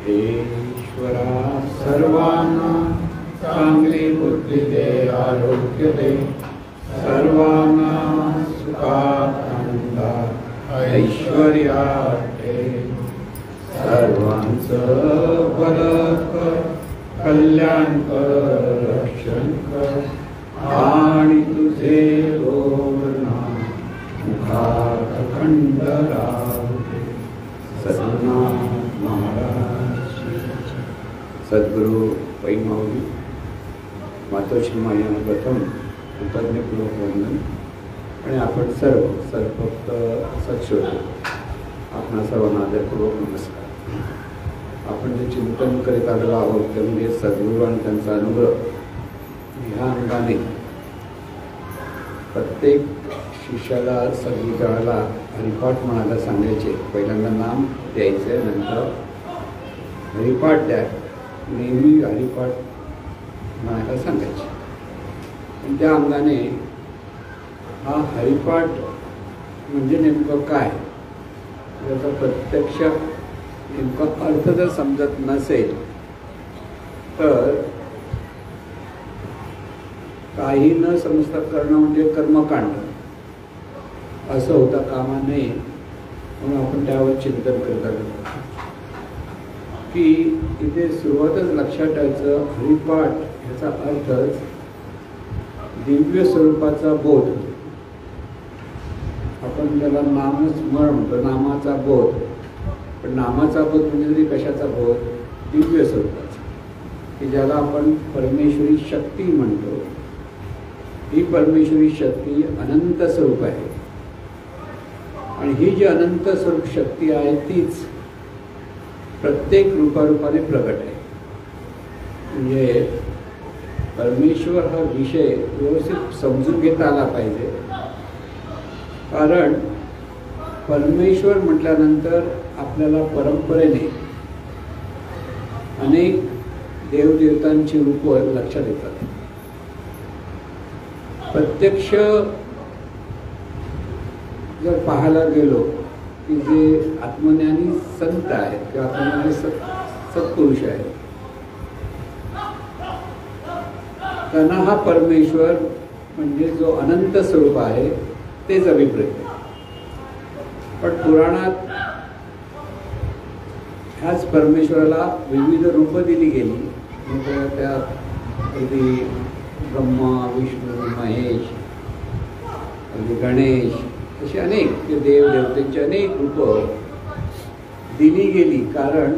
हे ईश्वरा सर्वांना चांगली बुद्धी दे, आरोग्य दे, सर्वांना सुखात आनंदात ऐश्वर्यात दे, सर्वांचं भलं कर, कल्याण कर, रक्षण कर, आणि तुझे नाम मुखात अखंड राहू दे. सद्गुरुनाथ महाराज. सद्गुरु पैमावली मातोश्री मायांना प्रथम कृतज्ञपूर्वक वंदन. आणि आपण सर्व फक्त सत्शोधू आपणा सर्वांना आदरपूर्वक नमस्कार. आपण जे चिंतन करीत आलेलो आहोत ते म्हणजे सद्गुरू आणि त्यांचा अनुग्रह. ह्या अंगाने प्रत्येक शिष्याला सद्गुरूला हरिपाठ म्हणायला सांगायचे. पहिल्यांदा नाम द्यायचे, नंतर हरिपाठ द्या, नेहमी हरिपाठ म्हणायला सांगायचे. आणि त्या अंगाने हा हरिपाठ म्हणजे नेमकं काय याचा प्रत्यक्ष नेमका अर्थ जर समजत नसेल तर काही न समजता करणं म्हणजे कर्मकांड असं होता कामा नये. म्हणून आपण त्यावर चिंतन करत आलो की इथे सुरुवातच लक्षात ठेवायचं, हरिपाठ याचा अर्थच दिव्य स्वरूपाचा बोध. आपण त्याला नामस्मरण म्हणतो, नामाचा बोध. पण नामाचा बोध म्हणजे तरी कशाचा बोध? दिव्य स्वरूपाचा, की ज्याला आपण परमेश्वरी शक्ती म्हणतो. ही परमेश्वरी शक्ती अनंत स्वरूप आहे. आणि ही जी अनंत स्वरूप शक्ती आहे तीच प्रत्येक रूपारूपाने प्रगट आहे. म्हणजे परमेश्वर हा विषय व्यवस्थित समजून घेता आला पाहिजे. कारण परमेश्वर म्हटल्यानंतर आपल्याला परंपरेने अनेक देवदेवतांची रूपं लक्षात येतात. प्रत्यक्ष जर पाहायला गेलो की जे आत्मज्ञानी संत आहेत किंवा आत्मज्ञानी सत्पुरुष आहेत त्यांना हा परमेश्वर म्हणजे जो अनंत स्वरूप आहे तेच अभिप्रेत. पण पुराणात ह्याच परमेश्वराला विविध रूपं दिली गेली. त्यात अगदी ब्रह्मा, विष्णू, महेश, अगदी गणेश अशी अनेक देव देवतेची अनेक रूपं दिली गेली. कारण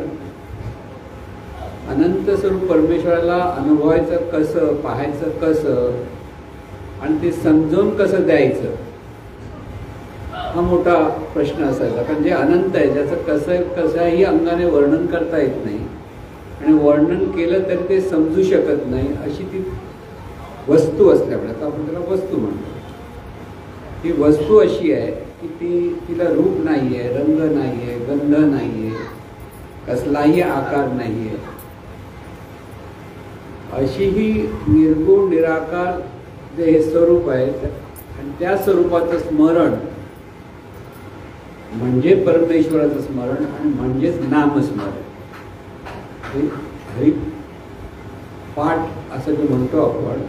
अनंत स्वरूप परमेश्वराला अनुभवायचं कसं, पाहायचं कसं आणि ते समजून कसं द्यायचं हा मोठा प्रश्न असायचा. कारण जे अनंत आहे ज्याचं कसंही अंगाने वर्णन करता येत नाही आणि वर्णन केलं तरी ते समजू शकत नाही अशी ती वस्तू असल्यामुळे आता आपण त्याला वस्तू म्हणतो. ती वस्तू अशी आहे की तिला रूप नाही आहे, रंग नाही आहे, गंध नाही आहे, कसलाही आकार नाही आहे. अशी ही निर्गुण निराकार जे हे स्वरूप आहे आणि त्या स्वरूपाचं स्मरण म्हणजे परमेश्वराचं स्मरण आणि म्हणजेच नामस्मरण. हरिपाठ असं जे म्हणतो आपण,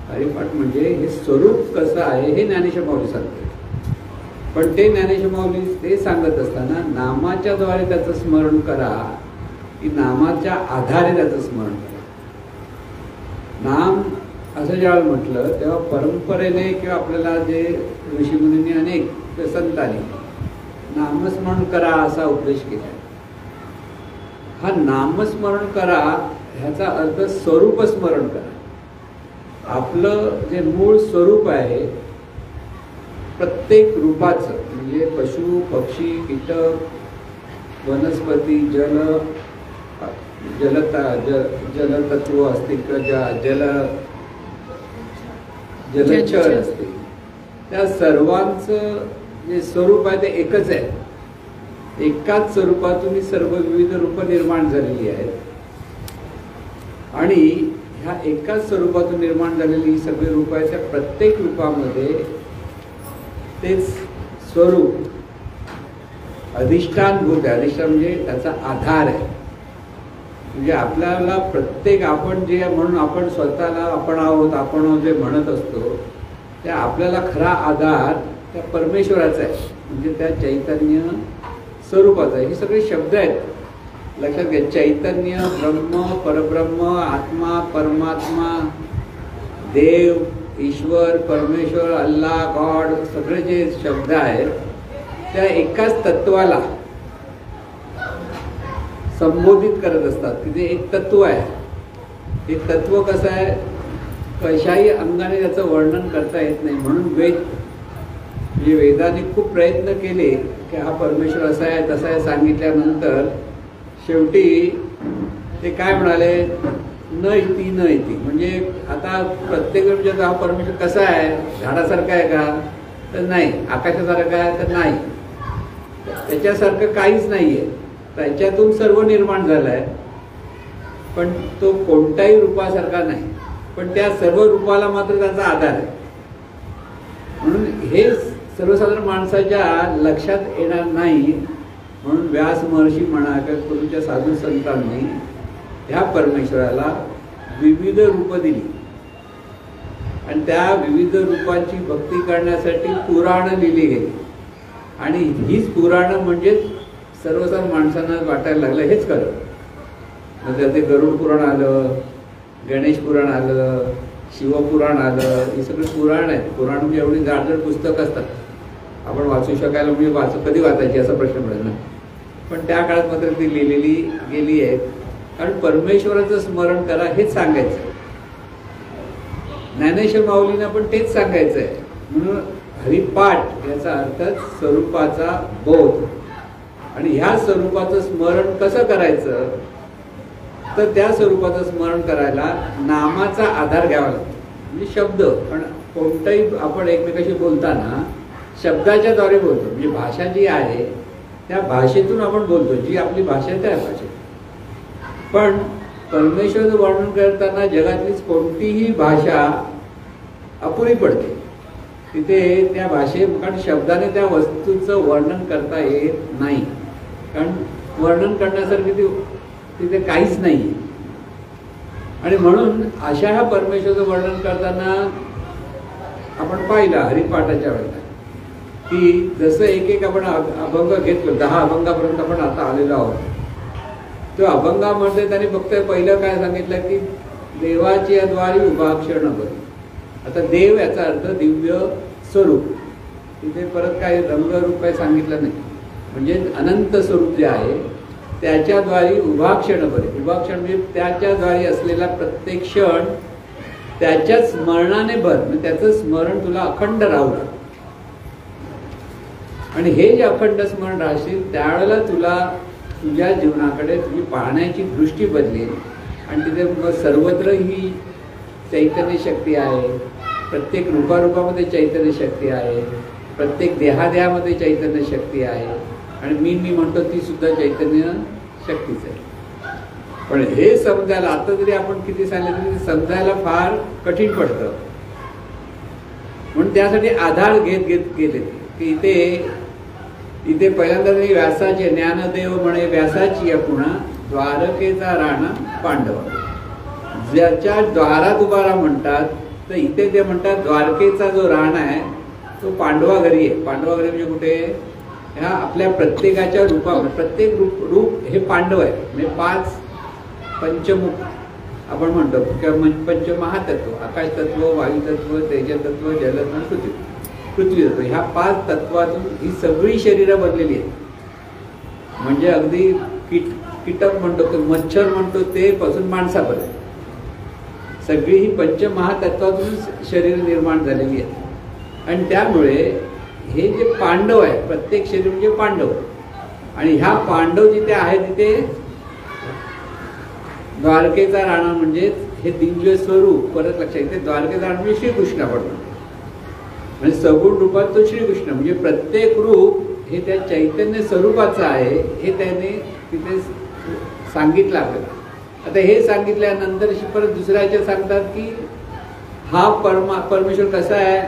हरिपाठ म्हणजे हे स्वरूप कसं आहे हे ज्ञानेश्वर माऊली सांगते. पण ते ज्ञानेश्वर माऊली ते सांगत असताना नामाच्या द्वारे त्याचं स्मरण करा की नामाच्या आधारे त्याचं स्मरण करा. नाम असं ज्यावेळेला म्हटलं तेव्हा परंपरेने किंवा आपल्याला जे ऋषीमुनींनी अनेक संतांनी नामस्मरण करा असा उपदेश केला. हा नामस्मरण करा ह्याचा अर्थ स्वरूप स्मरण करा. आपलं जे मूळ स्वरूप आहे प्रत्येक रूपाचं म्हणजे पशु, पक्षी, कीटक, वनस्पती, जलतत्व असतील किंवा जलचर असतील, त्या सर्वांचं जे स्वरूप आहे ते एकच आहे. एकाच स्वरूपातून सर्व विविध रूपं निर्माण झालेली आहेत आणि ह्या एकाच स्वरूपातून निर्माण झालेली सगळी रूपं आहेत. त्या प्रत्येक रूपामध्ये तेच स्वरूप अधिष्ठानभूत आहे. अधिष्ठान म्हणजे त्याचा आधार आहे. म्हणजे आपल्याला प्रत्येक आपण जे म्हणून आपण स्वतःला आपण आहोत आपण जे म्हणत असतो त्या आपल्याला खरा आधार त्या परमेश्वराचा आहे, म्हणजे त्या चैतन्य स्वरूपाचा आहे. हे सगळे शब्द आहेत लक्षात घ्या. चैतन्य, ब्रह्म, परब्रह्म, आत्मा, परमात्मा, देव, ईश्वर, परमेश्वर, अल्लाह, गॉड, सगळे जे शब्द आहेत त्या एकाच तत्वाला संबोधित करत असतात. तिथे एक तत्व आहे. हे तत्व कसं आहे, कशाही अंगाने त्याचं वर्णन करता येत नाही. म्हणून वेद म्हणजे वेदाने खूप प्रयत्न केले की हा परमेश्वर असा आहे तसा आहे सांगितल्यानंतर शेवटी ते काय म्हणाले, न इति न इति. म्हणजे आता प्रत्येक म्हणजे हा परमेश्वर कसा आहे, झाडासारखा आहे का, तर नाही. आकाशासारखा आहे तर नाही. त्याच्यासारखं काहीच नाही आहे. त्याच्यातून सर्व निर्माण झालं आहे, पण तो कोणत्याही रूपासारखा नाही. पण त्या सर्व रूपाला मात्र त्याचा आधार आहे. म्हणून हे सर्वसाधारण माणसाच्या लक्षात येणार नाही. म्हणून व्यास महर्षी म्हणा किंवा पूर्वीच्या साधू संतांनी ह्या परमेश्वराला विविध रूपं दिली आणि त्या विविध रूपांची भक्ती करण्यासाठी पुराणं लिहिली गेली. आणि हीच पुराणं म्हणजे सर्वसाधारण माणसांना वाटायला लागलं हेच खरं. म्हणजे ते गरुड पुराण आलं, गणेश पुराण आलं, शिवपुराण आलं, ही सगळी पुराण आहेत. पुराण म्हणजे एवढी जाडजड पुस्तक असतात, आपण वाचू शकायला म्हणजे कधी वाचायची असा प्रश्न पडेल ना. पण त्या काळात मात्र ती लिहिलेली गेली आहेत. कारण परमेश्वराचं स्मरण करा हेच सांगायचं. ज्ञानेश्वर माऊलींना पण तेच सांगायचं आहे. म्हणून हरिपाठ याचा अर्थ स्वरूपाचा बोध. आणि ह्या स्वरूपाचं स्मरण कसं करायचं, तर त्या स्वरूपाचं स्मरण करायला नामाचा आधार घ्यावा लागतो. म्हणजे शब्द. पण कोणताही आपण एकमेकाशी बोलताना शब्दाच्या द्वारे बोलतो. म्हणजे भाषा जी आहे त्या भाषेतून आपण बोलतो, जी आपली भाषा आहे त्या भाषेत. पण परमेश्वराचं वर्णन करताना जगातलीच कोणतीही भाषा अपुरी पडते. तिथे त्या कारण शब्दाने त्या वस्तूचं वर्णन करता येत नाही. कारण वर्णन करण्यासारखी तिथे काहीच नाही. आणि म्हणून अशा ह्या परमेश्वराचं वर्णन करताना आपण पाहिलं हरिपाठाच्या वेळेला की जसं एक एक आपण अभंग घेतलो, 10 अभंगापर्यंत आपण आता आलेलो आहोत. तो अभंगामध्ये त्यांनी फक्त पहिलं काय सांगितलं की देवाची द्वारी उभाक्षण बरी. आता देव याचा अर्थ दिव्य स्वरूप. तिथे परत काय रंगरूप काय सांगितलं नाही. म्हणजे अनंत स्वरूप जे आहे त्याच्याद्वारे उभाक्षण बरे. उभाक्षण म्हणजे त्याच्याद्वारे असलेला प्रत्येक क्षण त्याच्या स्मरणाने भर. म्हणजे त्याचं स्मरण तुला अखंड राहू लागतं. आणि हे जे अखंड स्मरण राहशील त्यावेळेला तुला तुझ्या जीवनाकडे तुझी पाहण्याची दृष्टी बदलेल. आणि तिथे मग सर्वत्र ही चैतन्य शक्ती आहे. प्रत्येक रूपारूपामध्ये चैतन्य शक्ती आहे. प्रत्येक देहादेहामध्ये चैतन्य शक्ती आहे. आणि मी म्हणतो ती सुद्धा चैतन्य शक्तीच आहे. पण हे समजायला आता जरी आपण किती सांगितलं तरी समजायला फार कठीण पडतं. म्हणून त्यासाठी आधार घेत घेत गेले की इथे पहिल्यांदा तरी व्यासाचे ज्ञानदेव म्हणे व्यासाची पुन्हा द्वारकेचा राणा पांडव. ज्याच्या द्वारात उभारा म्हणतात तर इथे ते म्हणतात द्वारकेचा जो राणा आहे तो पांडवा घरी आहे. पांडवा घरी म्हणजे कुठे, ह्या आपल्या प्रत्येकाच्या रूपामध्ये प्रत्येक रूप हे पांडव आहे. म्हणजे 5 पंचमुख आपण म्हणतो किंवा पंचमहातत्व, आकाश तत्व, वायू तत्व, तेजतत्व, जलतत्व, पृथ्वी तत्व. ह्या 5 तत्वातून ही सगळी शरीरं बनलेली आहेत. म्हणजे अगदी कीटक म्हणतो, मच्छर म्हणतो ते पासून माणसापर्यंत सगळी ही पंचमहातत्वातून शरीर निर्माण झालेली आहेत. आणि त्यामुळे हे जे पांडव आहे प्रत्येक शरीर म्हणजे पांडव. आणि ह्या पांडव जिथे आहे तिथे द्वारकेचा राणा म्हणजे हे दिव्य स्वरूप. परत लक्षात येते द्वारकेचा राणा म्हणजे श्रीकृष्ण आपण म्हणजे सगुण रूपात तो श्रीकृष्ण. म्हणजे प्रत्येक रूप हे त्या चैतन्य स्वरूपाचं आहे हे त्याने तिथे सांगितलं आपल्याला. आता हे सांगितल्यानंतर परत दुसऱ्याच्या सांगतात की हा परमेश्वर कसा आहे,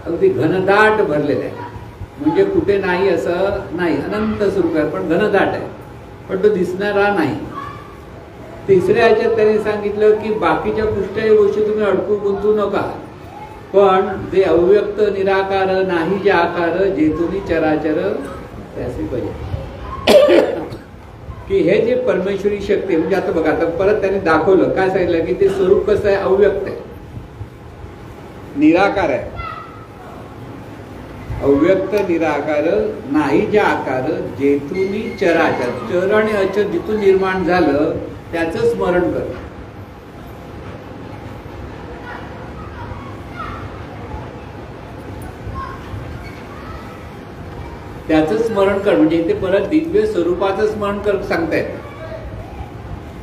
अगदी घनदाट भरलेला आहे. म्हणजे कुठे नाही असं नाही, अनंत स्वरूप आहे पण घनदाट आहे. पण तो दिसणारा नाही. तिसऱ्या ह्याच्यात त्यांनी सांगितलं की बाकीच्या कुठल्याही गोष्टी तुम्ही अडकू गुंतू नका, पण जे अव्यक्त निराकार नाही जे आकार जेथुनी चराचर त्याचे पाहिजे की हे जे परमेश्वरी शक्ती म्हणजे आता बघा, आता परत त्यांनी दाखवलं काय सांगितलं की ते स्वरूप कसं आहे, अव्यक्त आहे, निराकार आहे, अव्यक्त निराकार नाही जे आकार जेथुनी चराचर, चर आणि अचर जिथून निर्माण झालं त्याचं स्मरण कर. त्याचं स्मरण कर म्हणजे इथे परत दिव्य स्वरूपाचं स्मरण कर सांगतायत.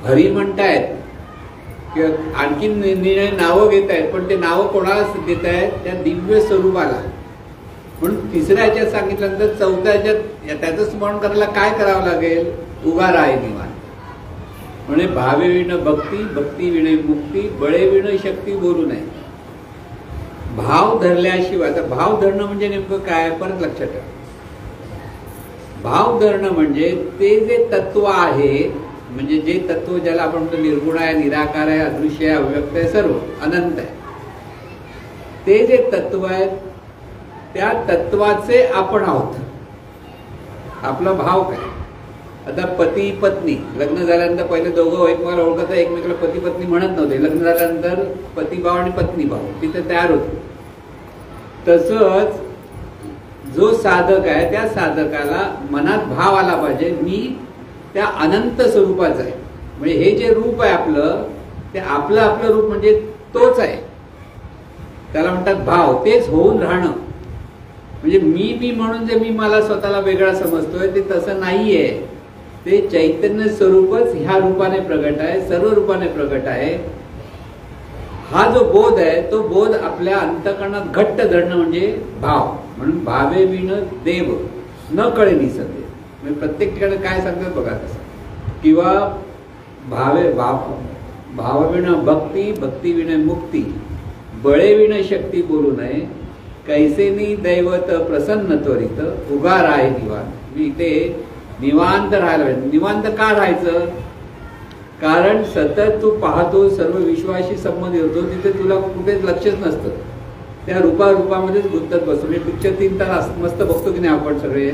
हरी म्हणतायत किंवा आणखी नावं घेत आहेत, पण ते नावं कोणाला देत आहेत, त्या दिव्य स्वरूपाला. म्हणून तिसऱ्या ह्याच्यात सांगितल्यानंतर चौथ्या ह्याच्यात त्याचं स्मरण करायला काय करावं लागेल, उभा राहाय निवांत. म्हणजे भावे विण भक्ती, भक्ती विणे मुक्ती, बळे विण शक्ती बोलू नये. भाव धरल्याशिवाय, आता भाव धरणं म्हणजे नेमकं काय परत लक्षात ठेवा. भाव धरणं म्हणजे ते जे तत्व आहे, म्हणजे जे तत्व ज्याला आपण म्हणतो निर्गुण आहे, निराकार आहे, अदृश्य आहे, अव्यक्त आहे, सर्व अनंत आहे, ते जे तत्व आहेत त्या तत्वाचे आपण आहोत. आपला भाव काय, आता पती पत्नी लग्न झाल्यानंतर पहिले दोघं एकमेकाला ओळखत, एकमेकाला पती पत्नी म्हणत नव्हते, लग्न झाल्यानंतर पती भाव आणि पत्नी भाव तिथे तयार होते. तसंच जो साधक आहे त्या साधकाला मनात भाव आला पाहिजे, मी त्या अनंत स्वरूपाचं आहे. म्हणजे हे जे रूप आहे आपलं, ते आपलं आपलं रूप म्हणजे तोच आहे, त्याला म्हणतात भाव. तेच होऊन राहणं म्हणजे मी म्हणून जे मी मला स्वतःला वेगळा समजतोय ते तसं नाहीये. ते चैतन्य स्वरूपच ह्या रूपाने प्रगट आहे, सर्व रूपाने प्रगट आहे. हा जो बोध आहे तो बोध आपल्या अंतःकरणात घट्ट धरणं म्हणजे भाव. म्हणून भावे विण देव न कळे निसते. म्हणजे प्रत्येक ठिकाणी काय सांगतात बघा तसं. किंवा भावविण भक्ती, भक्ती विण मुक्ती, बळे विण शक्ती बोलू नये, कैसेनी दैवत प्रसन्न त्वरित, उगा राहे निवांत. मी इथे निवांत राहायला पाहिजे. निवांत का राहायचं, कारण सतत तू पाहतो, सर्व विश्वाशी संबंधित होतो, तिथे तुला कुठेच लक्षच नसतं, त्या रूपामध्येच गुंतत बसतो. म्हणजे पिक्चर 3 तास मस्त बघतो की नाही आपण सगळे,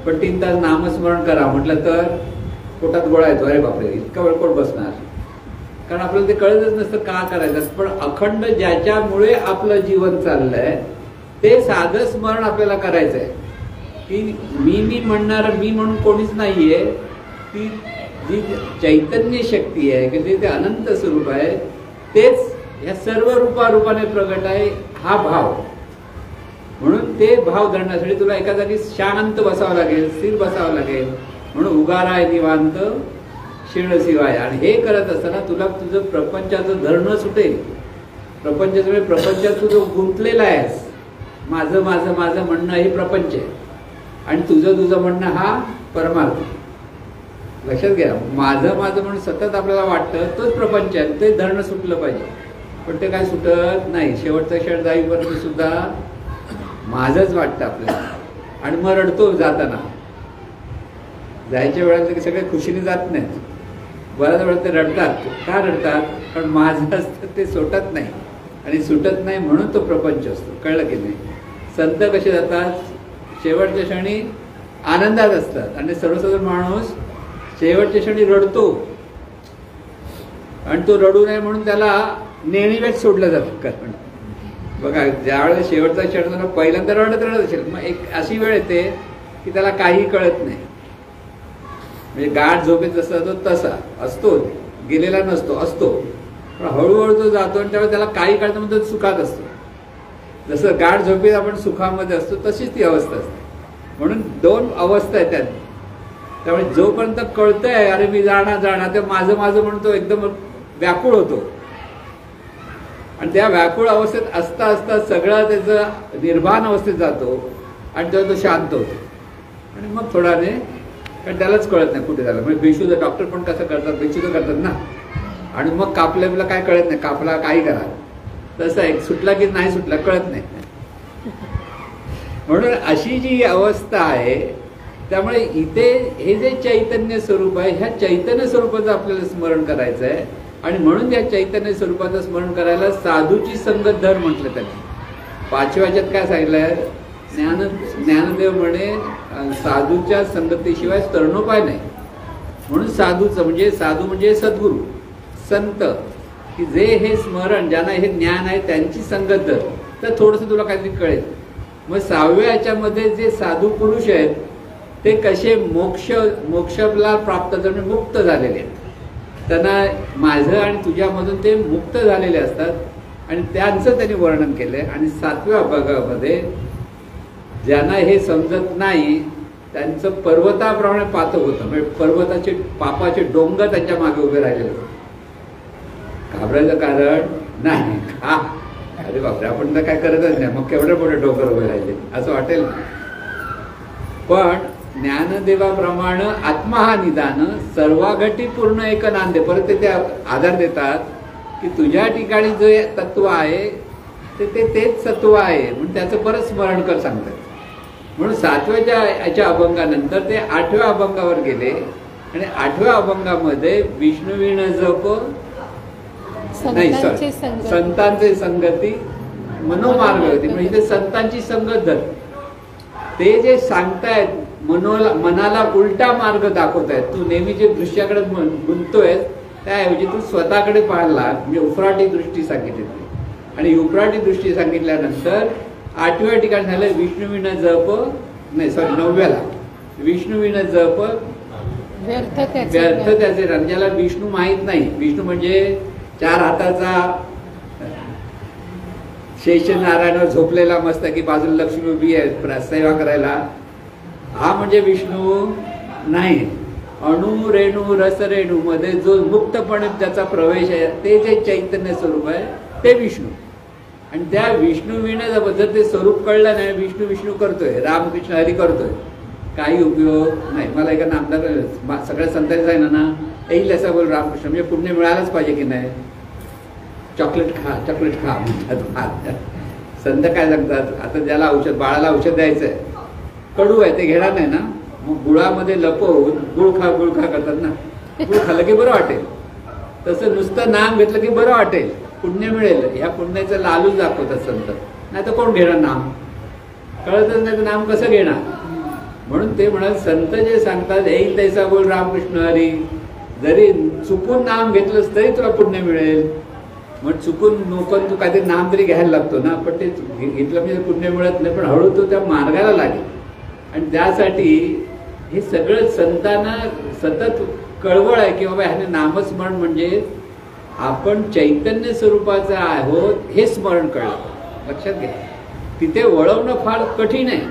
पण 3 तास नामस्मरण करा म्हटलं तर पोटात गोळा येतो, अरे बापरे इतका वेळ कोण बसणार, कारण आपल्याला ते कळतच नसतं का करायचं. पण अखंड ज्याच्यामुळे आपलं जीवन चाललंय ते साधं स्मरण आपल्याला करायचं आहे की मी म्हणणार, मी म्हणून कोणीच नाहीये, ती जी चैतन्य शक्ती आहे की ते अनंत स्वरूप आहे, तेच या सर्व रूपाने प्रगट आहे. हा भाव. म्हणून ते भाव धरण्यासाठी तुला एका जागी शांत बसावं लागेल, स्थिर बसावं लागेल. म्हणून उगारा आहे निवांत शिण शिवाय. आणि हे करत असताना तुला तुझं प्रपंचाचं धरणं सुटेल. प्रपंचात तू जो गुंतलेला आहेस, माझं माझं माझं म्हणणं हे प्रपंच आहे आणि तुझं म्हणणं हा परमार्थ. लक्षात घ्या, माझं म्हणून सतत आपल्याला वाटतं तोच प्रपंच आहे, ते धरणं सुटलं पाहिजे. पण ते काय सुटत नाही. शेवटचा क्षण जाईपर्यंत सुद्धा माझंच वाटतं आपल्याला. आणि मग रडतो जाताना. जायच्या वेळेला सगळे खुशीने जात नाहीत, बऱ्याच वेळा ते रडतात. का रडतात, कारण माझं असतं ते सुटत नाही, आणि सुटत नाही म्हणून तो प्रपंच असतो. कळलं की नाही. संत कसे जातात, शेवटच्या क्षणी आनंदात असतात, आणि सर्वसाधारण माणूस शेवटच्या क्षणी रडतो, आणि तो रडू नये म्हणून त्याला नेणीवेच सोडलं जातं. कारण बघा, ज्यावेळेस शेवटचा क्षण झाला पहिल्यांदा रडत असेल, मग एक अशी वेळ येते की त्याला काही कळत नाही. म्हणजे गाढ झोपेत जसा तो तसा असतो, गेलेला नसतो, असतो, पण हळूहळू तो जातो आणि त्यावेळेस त्याला काही कळतं म्हणजे सुखात असतो. जसं गाढ झोपेत आपण सुखामध्ये असतो तशीच ती अवस्था असते. म्हणून 2 अवस्था आहेत त्यात. त्यामुळे जोपर्यंत कळतंय अरे मी जाणार ते माझं म्हणतो एकदम व्याकुळ होतो, आणि त्या व्याकुळ अवस्थेत असता सगळं त्याचं निर्भान अवस्थेत जातो, आणि तेव्हा तो शांत होतो. आणि मग थोडाने, कारण त्यालाच कळत नाही कुठे झालं. म्हणजे बेशुद्ध डॉक्टर पण कसं करतात, बेशुद्ध करतात ना, आणि मग कापल्याला काय कळत नाही, कापला काही करा, तसं एक सुटला की नाही सुटला कळत नाही. म्हणून अशी जी अवस्था आहे त्यामुळे इथे हे जे चैतन्य स्वरूप आहे, ह्या चैतन्य स्वरूपाचं आपल्याला स्मरण करायचं आहे. आणि म्हणून या चैतन्य स्वरूपाचं स्मरण करायला साधूची संगत धर म्हटलं त्यांनी. 5व्या वाक्यात काय सांगितलंय? ज्ञानदेव म्हणे साधूच्या संगतीशिवाय तरणोपाय नाही. म्हणून साधूचं म्हणजे साधू म्हणजे सद्गुरू संत, की जे हे स्मरण ज्यांना हे ज्ञान आहे त्यांची संगत धर, तर थोडंसं तुला काहीतरी कळेल. मग 6व्या याच्यामध्ये जे साधू पुरुष आहेत ते कसे मोक्षला प्राप्त म्हणजे मुक्त झालेले आहेत. त्यांना माझं आणि तुझ्यामधून ते मुक्त झालेले असतात आणि त्यांचं त्यांनी वर्णन केलंय. आणि 7व्या भागामध्ये ज्यांना हे समजत नाही त्यांचं पर्वताप्रमाणे पातक होतं, म्हणजे पर्वताचे पापाचे डोंगर त्यांच्या मागे उभे राहिलेले. घाबरायचं कारण नाही. अरे बापरे, आपण तर काय करतच नाही, मग केवढे मोठे डोंगर उभे राहिले असं वाटेल. पण ज्ञानदेवाप्रमाणे आत्मा हा निदान सर्वाघटी पूर्ण एक नांदे. परत ते आधार देतात की तुझ्या ठिकाणी जे तत्व आहे तेच तत्व आहे, म्हणून त्याचं परत स्मरण कर सांगतात. म्हणून 7व्या याच्या अभंगानंतर ते 8व्या अभंगावर गेले आणि 8व्या अभंगामध्ये विष्णुवीण जप नाही संतांचे संगती मनोमार्ग होती. म्हणजे संतांची संगत धर. ते जे सांगतायत मनाला उलटा मार्ग दाखवतायत. तू नेहमी जे दृश्याकडे गुंततोय त्याऐवजी तू स्वतःकडे पाहिला, म्हणजे उफराटी दृष्टी सांगितली. आणि उफराटी दृष्टी सांगितल्यानंतर 8व्या ठिकाणी झालं विष्णुवीण जप नाही 9व्याला विष्णुवीण जप व्यर्थ त्याचे रंग. ज्याला विष्णू माहीत नाही, विष्णू म्हणजे 4 हाताचा शेषनारायणावर झोपलेला मस्त की बाजूला लक्ष्मी उभी आहे सेवा करायला, हा म्हणजे विष्णू नाही. अणु रेणू रस रेणू मध्ये जो मुक्तपणे ज्याचा प्रवेश आहे ते जे चैतन्य स्वरूप आहे ते विष्णू. आणि त्या विष्णुवीण जर ते स्वरूप कळलं नाही, विष्णू विष्णू करतोय, रामकृष्ण हरी करतोय, काही उपयोग नाही. मला एका नामदार सगळ्या संतांनी सांगितलं ना, येईल असं बोल रामकृष्ण म्हणजे पुण्य मिळालंच पाहिजे की नाही. चॉकलेट खा म्हणतात संत. काय सांगतात, आता ज्याला औषध बाळाला औषध द्यायचंय, कडू आहे ते घेणार नाही ना, मग गुळामध्ये लपवून गुळ खा करतात ना. गुळ खाल्लं की बरं वाटेल, तसं नुसतं नाम घेतलं की बरं वाटेल, पुण्य मिळेल. ह्या पुण्याचं लालूच दाखवतात संत. नाही तर कोण घेणार नाम, कळतच नाही तर नाम कसं घेणार. म्हणून ते म्हणत संत जे सांगतात येईल तैसा बोल रामकृष्ण हरी, जरी चुकून नाम घेतलंस तरी तुला पुण्य मिळेल. मग चुकून नोकन तू काहीतरी नाम तरी घ्यायला लागतो ना, पण ते घेतलं म्हणजे पुण्य मिळत नाही, पण हळू तो त्या मार्गाला लागेल. आणि त्यासाठी हे सगळं संतांना सतत कळवळ आहे की बाबा ह्याने नामस्मरण म्हणजे आपण चैतन्य स्वरूपाचं आहोत हे स्मरण कळलं. लक्षात घ्या, तिथे वळवणं फार कठीण आहे.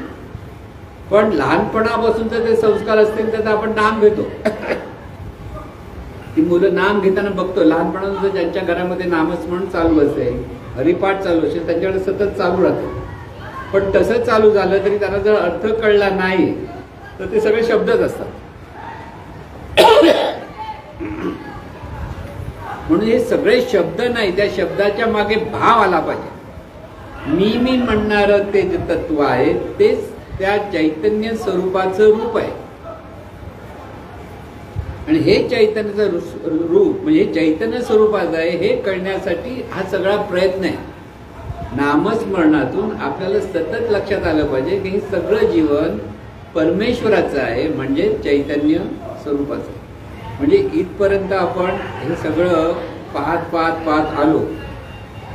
पण लहानपणापासूनचे ते संस्कार असतील तर आपण नाम घेतो. ती मुलं नाम घेताना बघतो, लहानपणापासून ज्यांच्या घरामध्ये नामस्मरण चालू असेल, हरिपाठ चालू असेल, त्यांच्याकडे सतत चालू राहतो. पण तसं चालू झालं तरी त्यांना जर अर्थ कळला नाही तर ते सगळे शब्दच असतात. म्हणून हे सगळे शब्द नाही, त्या शब्दाच्या मागे भाव आला पाहिजे. मी म्हणणारं ते जे तत्व आहे तेच त्या चैतन्य स्वरूपाचं रूप आहे. आणि हे चैतन्याचं रूप म्हणजे चैतन्य स्वरूपाचं आहे हे कळण्यासाठी हा सगळा प्रयत्न आहे. नामस्मरणातून आपल्याला सतत लक्षात आलं पाहिजे की हे सगळं जीवन परमेश्वराचं आहे, म्हणजे चैतन्य स्वरूपाचं. म्हणजे इथपर्यंत आपण हे सगळं पाहत आलो.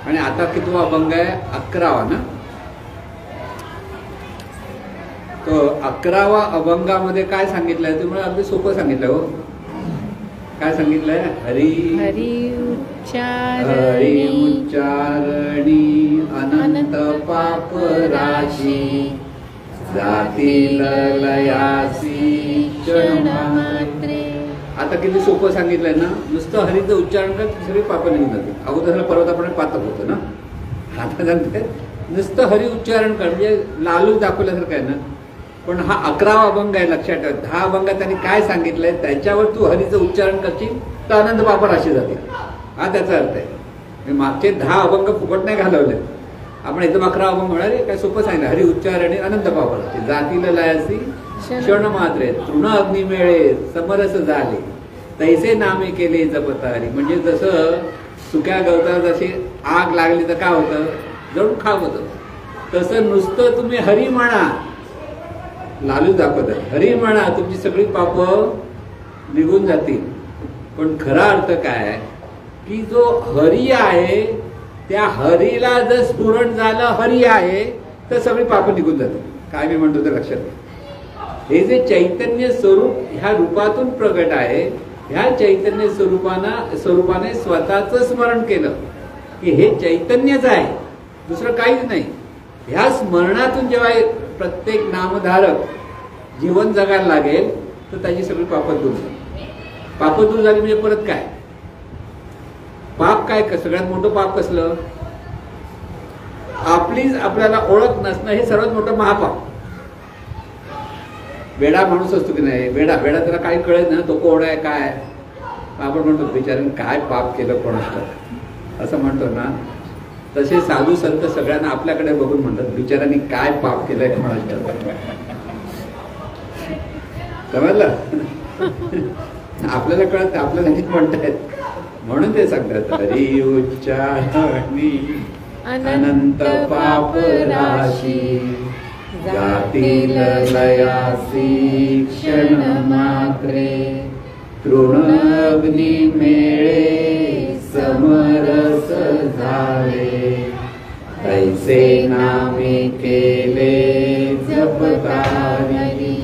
आणि आता कितवा अभंग आहे? 11वा ना. तो 11वा अभंगामध्ये काय सांगितलंय तुम्हाला? अगदी सोपं सांगितलंय. हो, काय सांगितलंय? हरी उच्चारणी अनंत पाप राशी जातील लयासी क्षणमात्रे. आता किती सोपं सांगितलंय ना. नुसतं हरीचं उच्चारण कर सगळी पाप निघून जाते. अगोदर पर्वताप्रमाणे पातक होतं ना. आता सांगते नुसतं हरी उच्चारण कर म्हणजे लालू दाखवल्यासारखं आहे ना. पण हा 11वा अभंग आहे, लक्षात ठेव. 10 अभंगात त्यांनी काय सांगितलंय त्याच्यावर तू हरीचं उच्चारण करशील तर आनंद पाप राशी जातील. हा त्याचा अर्थ आहे. मागचे 10 अभंग फुकट नाही घालवले. आपण एकदम 11 अभंग म्हणाले काय सोपं सांगितलं. हरी उच्चारणे अनंत पाप राशी जातील लयासी क्षण मात्रे तृण अग्निमेळे समरस झाले तैसे नामे केले जपतारी. म्हणजे जसं सुक्या गवताला जशी आग लागली तर काय होतं, जळून खाक होतं. तसं नुसतं तुम्ही हरी म्हणा, लालू दाखवतात, हरी म्हणा तुमची सगळी पापं निघून जातील. पण खरा अर्थ काय की जो हरी आहे त्या हरीला जर स्फुरण झालं हरी आहे तर सगळी पापं निघून जातील. काय मी म्हणतो ते लक्षात घ्या. हे जे चैतन्य स्वरूप ह्या रूपातून प्रगट आहे, ह्या चैतन्य स्वरूपाने स्वतःच स्मरण केलं की हे चैतन्यच आहे, दुसरं काहीच नाही. ह्या स्मरणातून जेव्हा प्रत्येक नामधारक जीवन जगायला लागेल तर त्याची सगळी पापं दूर झाली. पापं दूर झाली म्हणजे परत काय, पाप काय, सगळ्यात मोठं पाप कसलं, आपलीच आपल्याला ओळख नसणं हे सर्वात मोठं महापाप. वेडा माणूस असतो की नाही, वेडा त्याला काही कळत ना, तो कोण आहे काय, आपण म्हणतो बिचाऱ्याने काय पाप केलं कोणाचं असं म्हणतो ना. तसे साधू संत सगळ्यांना आपल्याकडे बघून म्हणतात बिचाऱ्यांनी काय पाप केलंय कोणाचं, समजलं. आपल्याला कळत, आपल्याला म्हणतायत म्हणून ते सांगतात हरी उच्चारणी अनंत पाप राशी जातील लयासी क्षण मात्रे तृणग्नी मेळे समरस झाले तैसे नामे केले जपतारी.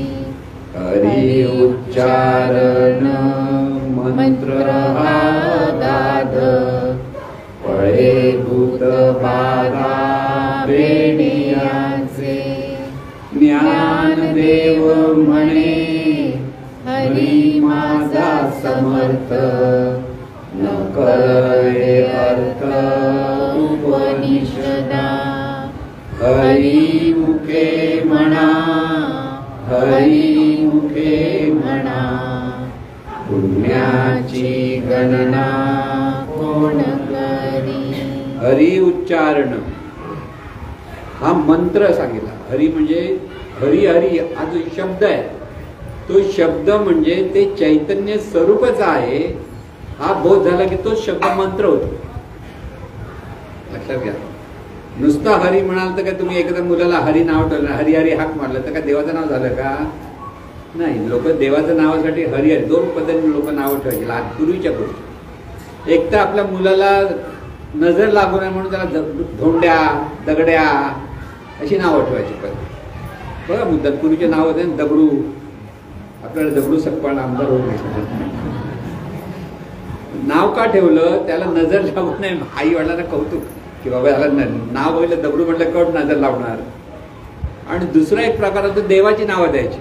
हरी उच्चारण मंत्र आगाध पळे भूत बाधा बेणियाचे ज्ञान देव म्हणे हरी माझा समर्थ न कळले अर्थ उपनिषदा. हरी मुखे म्हणा, हरी मुखे म्हणा पुण्याची गणना कोण करी. हरी उच्चारण हा मंत्र सांगितला. हरी म्हणजे हरी हरी हा जो शब्द आहे तो शब्द म्हणजे ते चैतन्य स्वरूपच आहे. हा बोध झाला की तो शब्द मंत्र होतो. लक्षात घ्या. नुसतं हरी म्हणाल तर काय तुम्ही एखाद्या मुलाला हरी नाव ठेवलं, हरी हरी हाक मारलं तर काय देवाचं नाव झालं का? नाही. लोक देवाच्या नावासाठी हरी हरी दोन पद्धतीने लोक नावं ठेवायची पूर्वीच्या गोष्टी. एक तर आपल्या मुलाला नजर लागू नये म्हणून त्याला धोंड्या दगड्या अशी नावं ठेवायची. पहिले बघा मुद्दा पूर्वीचे नाव होते दगडू, आपल्याला दगडू सकपाळ आमदार होत नाही. नाव का ठेवलं? त्याला नजर लागू नये. आई वडिलांना कौतुक की बाबा याला नाव बघितलं दगडू म्हटलं कट नजर लावणार. आणि दुसरा एक प्रकार होतो देवाची नावं द्यायची.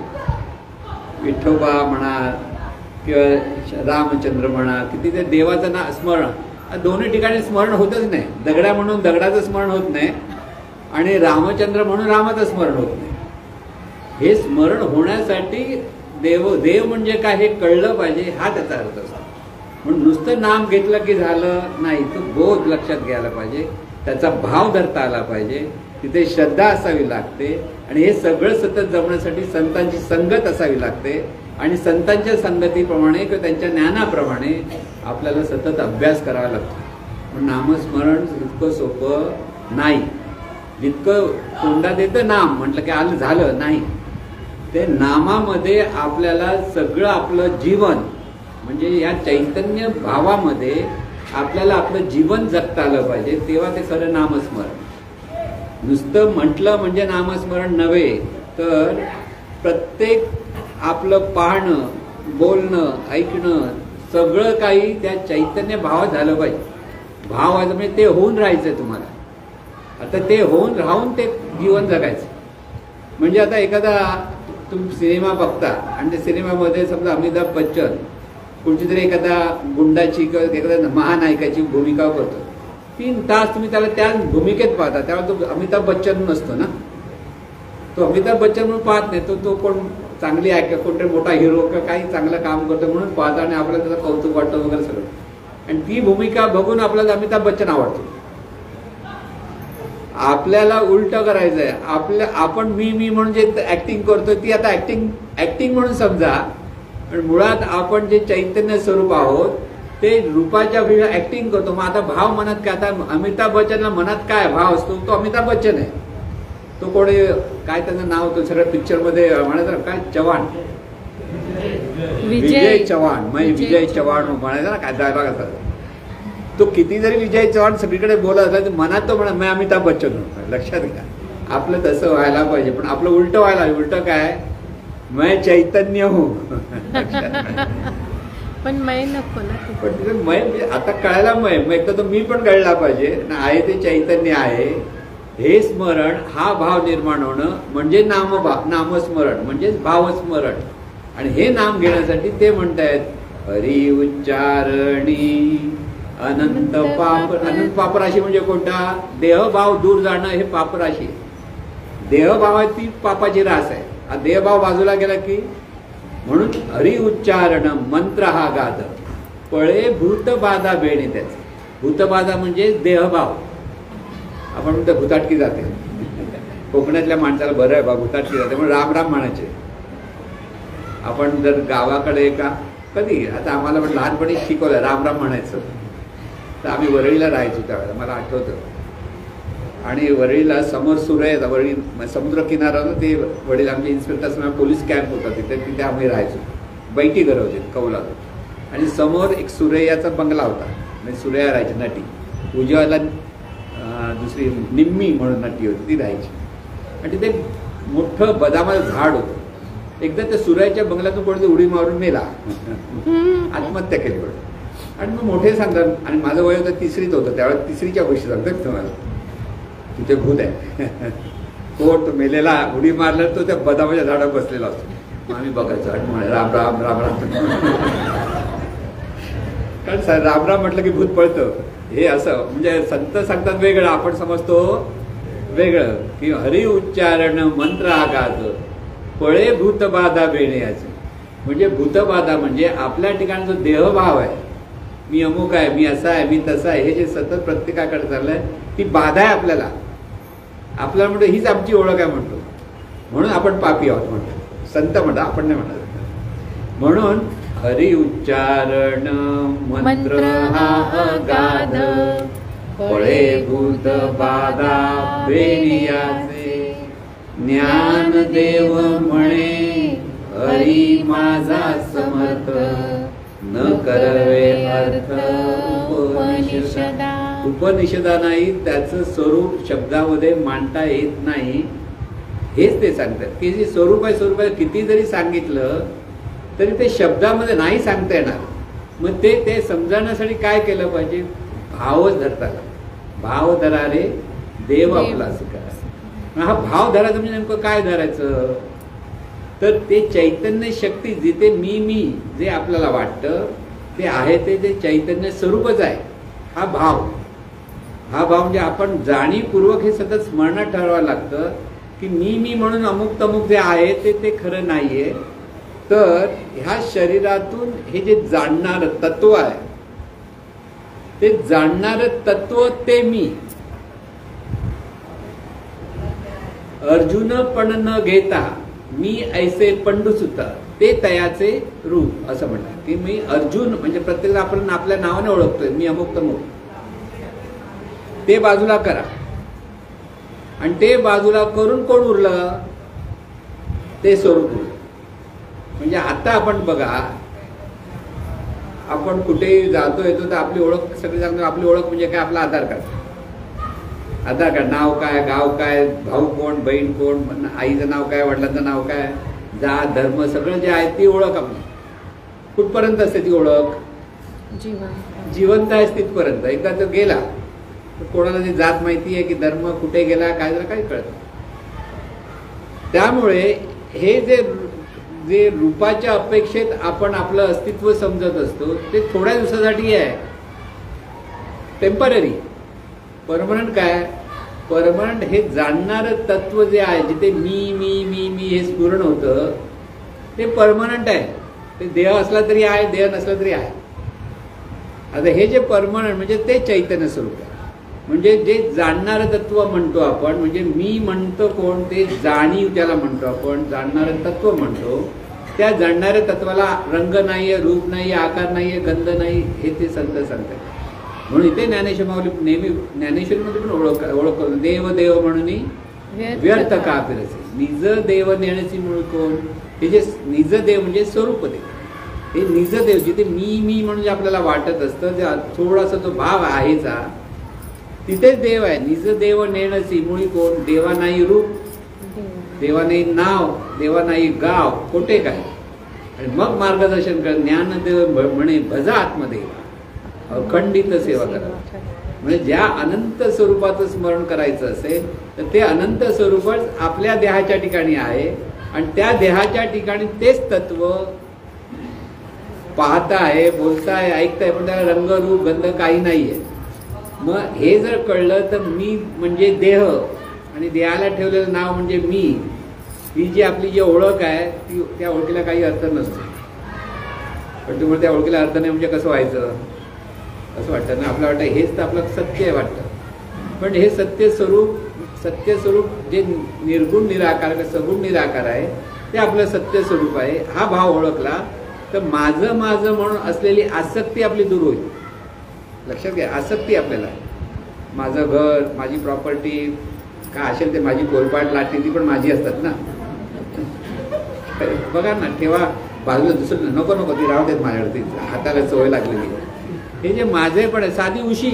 विठोबा म्हणा किंवा रामचंद्र म्हणा, किती ते देवाचं ना स्मरण दोन्ही ठिकाणी स्मरण होतच नाही. दगडा म्हणून दगडाचं स्मरण होत नाही आणि रामचंद्र म्हणून रामाचं स्मरण होत नाही. हे स्मरण होण्यासाठी देव म्हणजे काय हे कळलं पाहिजे, हा त्याचा अर्थ असतो. म्हणून नुसतं नाम घेतलं की झालं नाही. तो बोध लक्षात घ्यायला पाहिजे, त्याचा भाव धरता आला पाहिजे, तिथे श्रद्धा असावी लागते. आणि हे सगळं सतत जमण्यासाठी संतांची संगत असावी लागते. आणि संतांच्या संगतीप्रमाणे किंवा त्यांच्या ज्ञानाप्रमाणे आपल्याला सतत अभ्यास करावा लागतो. पण नामस्मरण इतकं सोपं नाही. जितकं तोंडात येतं नाम म्हटलं की आलं झालं नाही. ते नामामध्ये आपल्याला सगळं आपलं जीवन म्हणजे या चैतन्य भावामध्ये आपल्याला आपलं जीवन जगता आलं पाहिजे, तेव्हा ते खरं नामस्मरण. नुसतं म्हटलं म्हणजे नामस्मरण नव्हे, तर प्रत्येक आपलं पाहणं, बोलणं, ऐकणं सगळं काही त्या चैतन्य भावात झालं पाहिजे. भाव व्हायचं म्हणजे ते होऊन राहायचं तुम्हाला. आता ते होऊन राहून ते जीवन जगायचं. म्हणजे आता एखादा तुम्ही सिनेमा बघता आणि त्या सिनेमामध्ये समजा अमिताभ बच्चन कुठची तरी एखादा गुंडाची किंवा एखाद्या महानायकाची भूमिका करतो. 3 तास तुम्ही त्याला त्या भूमिकेत पाहता, त्यावेळेला तो अमिताभ बच्चन नसतो ना. तो अमिताभ बच्चन म्हणून पाहत नाही. तो कोण चांगली आहे कोणतरी मोठा हिरो किंवा काही चांगलं काम करतो म्हणून पाहता आणि आपल्याला त्याचं कौतुक वाटतं वगैरे सगळं. आणि ती भूमिका बघून आपल्याला अमिताभ बच्चन आवडतो. आपल्याला उलट करायचं आहे. आपण मी म्हणून जे ऍक्टिंग करतो ती आता ऍक्टिंग म्हणून समजा, पण मुळात आपण जे चैतन्य स्वरूप आहोत ते रूपाच्या ऍक्टिंग करतो. मग आता भाव मनात काय, आता अमिताभ बच्चनला मनात काय भाव असतो, तो अमिताभ बच्चन आहे. तो कोणी काय त्याचं नाव होतं सगळ्या पिक्चर मध्ये म्हणायचं काय, चव्हाण, विजय चव्हाण, म्हणजे विजय चव्हाण म्हणायचं ना, काय डायलॉग असतात. तो किती जरी विजय चव्हाण सगळीकडे बोलत असला मनात तो म्हणा मैं अमिताभ बच्चन होतो. लक्षात घ्या, आपलं तसं व्हायला पाहिजे, पण आपलं उलट व्हायला, उलट काय, मैं चैतन्य हो. पण मै नको ना, पण मै आता कळायला मग एकदा तो मी पण कळला पाहिजे ना, आहे ते चैतन्य आहे. हे स्मरण, हा भाव निर्माण होणं म्हणजे नामस्मरण म्हणजेच भावस्मरण. आणि हे नाम घेण्यासाठी ते म्हणतायत हरी उच्चारणी अनंत पाप. अनंत पापराशी म्हणजे कोणता, देहभाव दूर जाणं हे पापराशी. देहभावाची पापाची रास आहे. हा देहभाव बाजूला गेला की, म्हणून हरी उच्चारण मंत्र हा गाद पळे भूतबाधा बेणे. त्याचे भूतबाधा म्हणजे देहभाव. आपण म्हणतो भूताटकी जाते, कोकणातल्या माणसाला बरं आहे बा, भूताटकी जाते म्हणून राम राम म्हणायचे. आपण जर गावाकडे का कधी, आता आम्हाला पण लहानपणी शिकवलं राम राम म्हणायचं. तर आम्ही वरळीला राहायचो त्यावेळेला, मला आठवतं. आणि वरळीला समोर सुरई, वरळी समुद्र किनाऱ्यावर ते वडील आमचे इन्स्पेक्टर असताना पोलीस कॅम्प होता तिथे आम्ही राहायचो. बैठी घरं होती कौलात. आणि समोर एक सुरैयाचा बंगला होता, म्हणजे सुरैया राहायची नटी. उजव्याला दुसरी निम्मी म्हणून नटी होती, ती राहायची. आणि तिथे मोठं बदामाचं झाड होतं. एकदा त्या सुरैयाच्या बंगल्यातून कोणती उडी मारून मेला, आत्महत्या केली पडली. आणि मग मोठे सांगतात, आणि माझं वय होतं तिसरीत होतं त्यावेळेस, तिसरीच्या गोष्टी सांगतात तुम्हाला, तिथे भूत आहे. कोण तो मेलेला उडी मारला तो त्या बदामाच्या झाडावर बसलेला असतो. आम्ही बघायचो आणि म्हणे राम राम राम राम. कारण राम राम म्हटलं की भूत पळतं. हे असं म्हणजे संत सांगतात वेगळं, आपण समजतो वेगळं. की हरी उच्चारण मंत्र आगात पळे भूतबाधा बेण्याचं. म्हणजे भूतबाधा म्हणजे आपल्या ठिकाणी जो देहभाव आहे, मी अमुक आहे, मी असा आहे, मी तसा आहे, हे जे सतत प्रत्येकाकडे चाललंय, ती बाधा आहे आपल्याला. आपल्याला म्हणतो हीच आमची ओळख आहे म्हणतो, म्हणून आपण पापी आहोत म्हणतो. संत म्हणतो, आपण नाही म्हणत. म्हणून हरी उच्चारण मंत्र हा अगाध पळे भूत बाधा बेनियाचे. ज्ञान देव म्हणे हरी माझा समर्थ न करवे अर्थ उपनिषदा नाही, त्याचं स्वरूप शब्दामध्ये मांडता येत नाही. हेच ते सांगतात की जे स्वरूप आहे, स्वरूप आहे किती जरी सांगितलं तरी ते शब्दामध्ये नाही सांगता येणार. मग ते समजावण्यासाठी काय केलं पाहिजे, भावच धरता. भाव धरारे देव आपला असं करा. हा भाव धरायचं म्हणजे नेमकं काय धरायचं, तर ते चैतन्य शक्ती जिथे मी जे आपल्याला वाटतं ते आहे, ते चैतन्य स्वरूपच आहे. हा भाव म्हणजे आपण जाणीवपूर्वक हे सतत स्मरणात ठरवावं लागतं की मी म्हणून अमुक तमुक जे आहे ते खरं नाहीये. तर ह्या शरीरातून हे जे जाणणारं तत्व आहे, ते जाणणारं तत्व ते मी. अर्जुन पण न घेता मी ऐसे पंडुसुत ते तयाचे रूप असं म्हणतात. की मी अर्जुन म्हणजे प्रत्येक आपण आपल्या नावाने ओळखतोय, मी अमुक तमुक. ते बाजूला करा. आणि ते बाजूला करून कोण उरलं, ते स्वरूप उरलं. म्हणजे आता आपण बघा, आपण कुठेही जातो येतो तर आपली ओळख सगळी सांगतो. आपली ओळख म्हणजे काय, आपला आधार कार्ड. आधार कार्ड, नाव काय, गाव काय, भाऊ कोण, बहीण कोण, आईचं नाव काय, वडिलांचं नाव काय, जात धर्म सगळं जे आहे ती ओळख आपली. कुठपर्यंत असते ती ओळख, जिवंत आहे तिथपर्यंत. एकदा तो गेला तर कोणाला ती जात माहिती आहे की धर्म कुठे गेला काय झालं काही कळत. त्यामुळे हे जे रूपाच्या अपेक्षेत आपण आपलं अस्तित्व समजत असतो ते थोड्या दिवसासाठी आहे, टेम्पररी. परमनंट काय, परमनंट हे जाणणारं तत्व जे आहे, जिथे मी हे स्फुरण होतं ते परमनंट आहे. ते देह असला तरी आहे, देह नसला तरी आहे. आता हे जे परमनंट म्हणजे ते चैतन्य स्वरूप आहे. म्हणजे जे जाणणारं तत्व म्हणतो आपण, म्हणजे मी म्हणतो कोण, ते जाणीव त्याला म्हणतो आपण, जाणणारं तत्व म्हणतो. त्या जाणणाऱ्या तत्वाला रंग नाहीये, रूप नाहीये, आकार नाहीये, गंध नाही, हे ते संत सांगतात. म्हणून इथे ज्ञानेश्वर माऊली नेहमी ज्ञानेश्वरीमध्ये पण ओळख करून देव देव म्हणून व्यर्थ का फिरसे, निज देव नेण्याची मूळ कोण, हे जे निज देव म्हणजे स्वरूप देव, हे निज देव जिथे मी म्हणजे आपल्याला वाटत असतं, जे थोडासा तो भाव आहेचा, तिथेच देव आहे. निज देव नेणसी मुळी कोण, देवा नाही रूप, देवा नाही नाव, देवा नाही गाव, कोठे काय. आणि मग मार्गदर्शन कर, ज्ञानदेव म्हणे भजा आत्मदेव, अखंडित सेवा करा. म्हणजे ज्या अनंत स्वरूपाचं स्मरण करायचं असेल तर ते अनंत स्वरूपच आपल्या देहाच्या ठिकाणी आहे, आणि त्या देहाच्या ठिकाणी तेच तत्व पाहताय, बोलताय, ऐकताय, पण त्याला रंग रूप गंध काही नाहीये. मग हे जर कळलं तर मी म्हणजे देह आणि देहाला ठेवलेलं नाव म्हणजे मी, ही जी आपली जी ओळख आहे ती, त्या ओळखीला काही अर्थ नसतो. पण तुम्हाला त्या ओळखीला अर्थ नाही म्हणजे कसं व्हायचं, असं वाटतं ना, आपलं वाटतं हेच तर आपलं सत्य वाटतं. पण हे सत्य स्वरूप जे निर्गुण निराकार, सगुण निराकार आहे, ते आपलं सत्य स्वरूप आहे. हा भाव ओळखला तर माझं म्हणून असलेली आसक्ती आपली दूर होईल. लक्षात घ्या, आसक्ती आपल्याला, माझं घर, माझी प्रॉपर्टी काय असेल ते, माझी कोलपाट लाटणी ती पण माझी असतात ना. बघा ना, ठेवा बाजूला, दुसरं नको ती राहू देत माझ्याकडे, ती हाताला सवय लागलेली. हे जे माझे पण आहे, साधी उशी,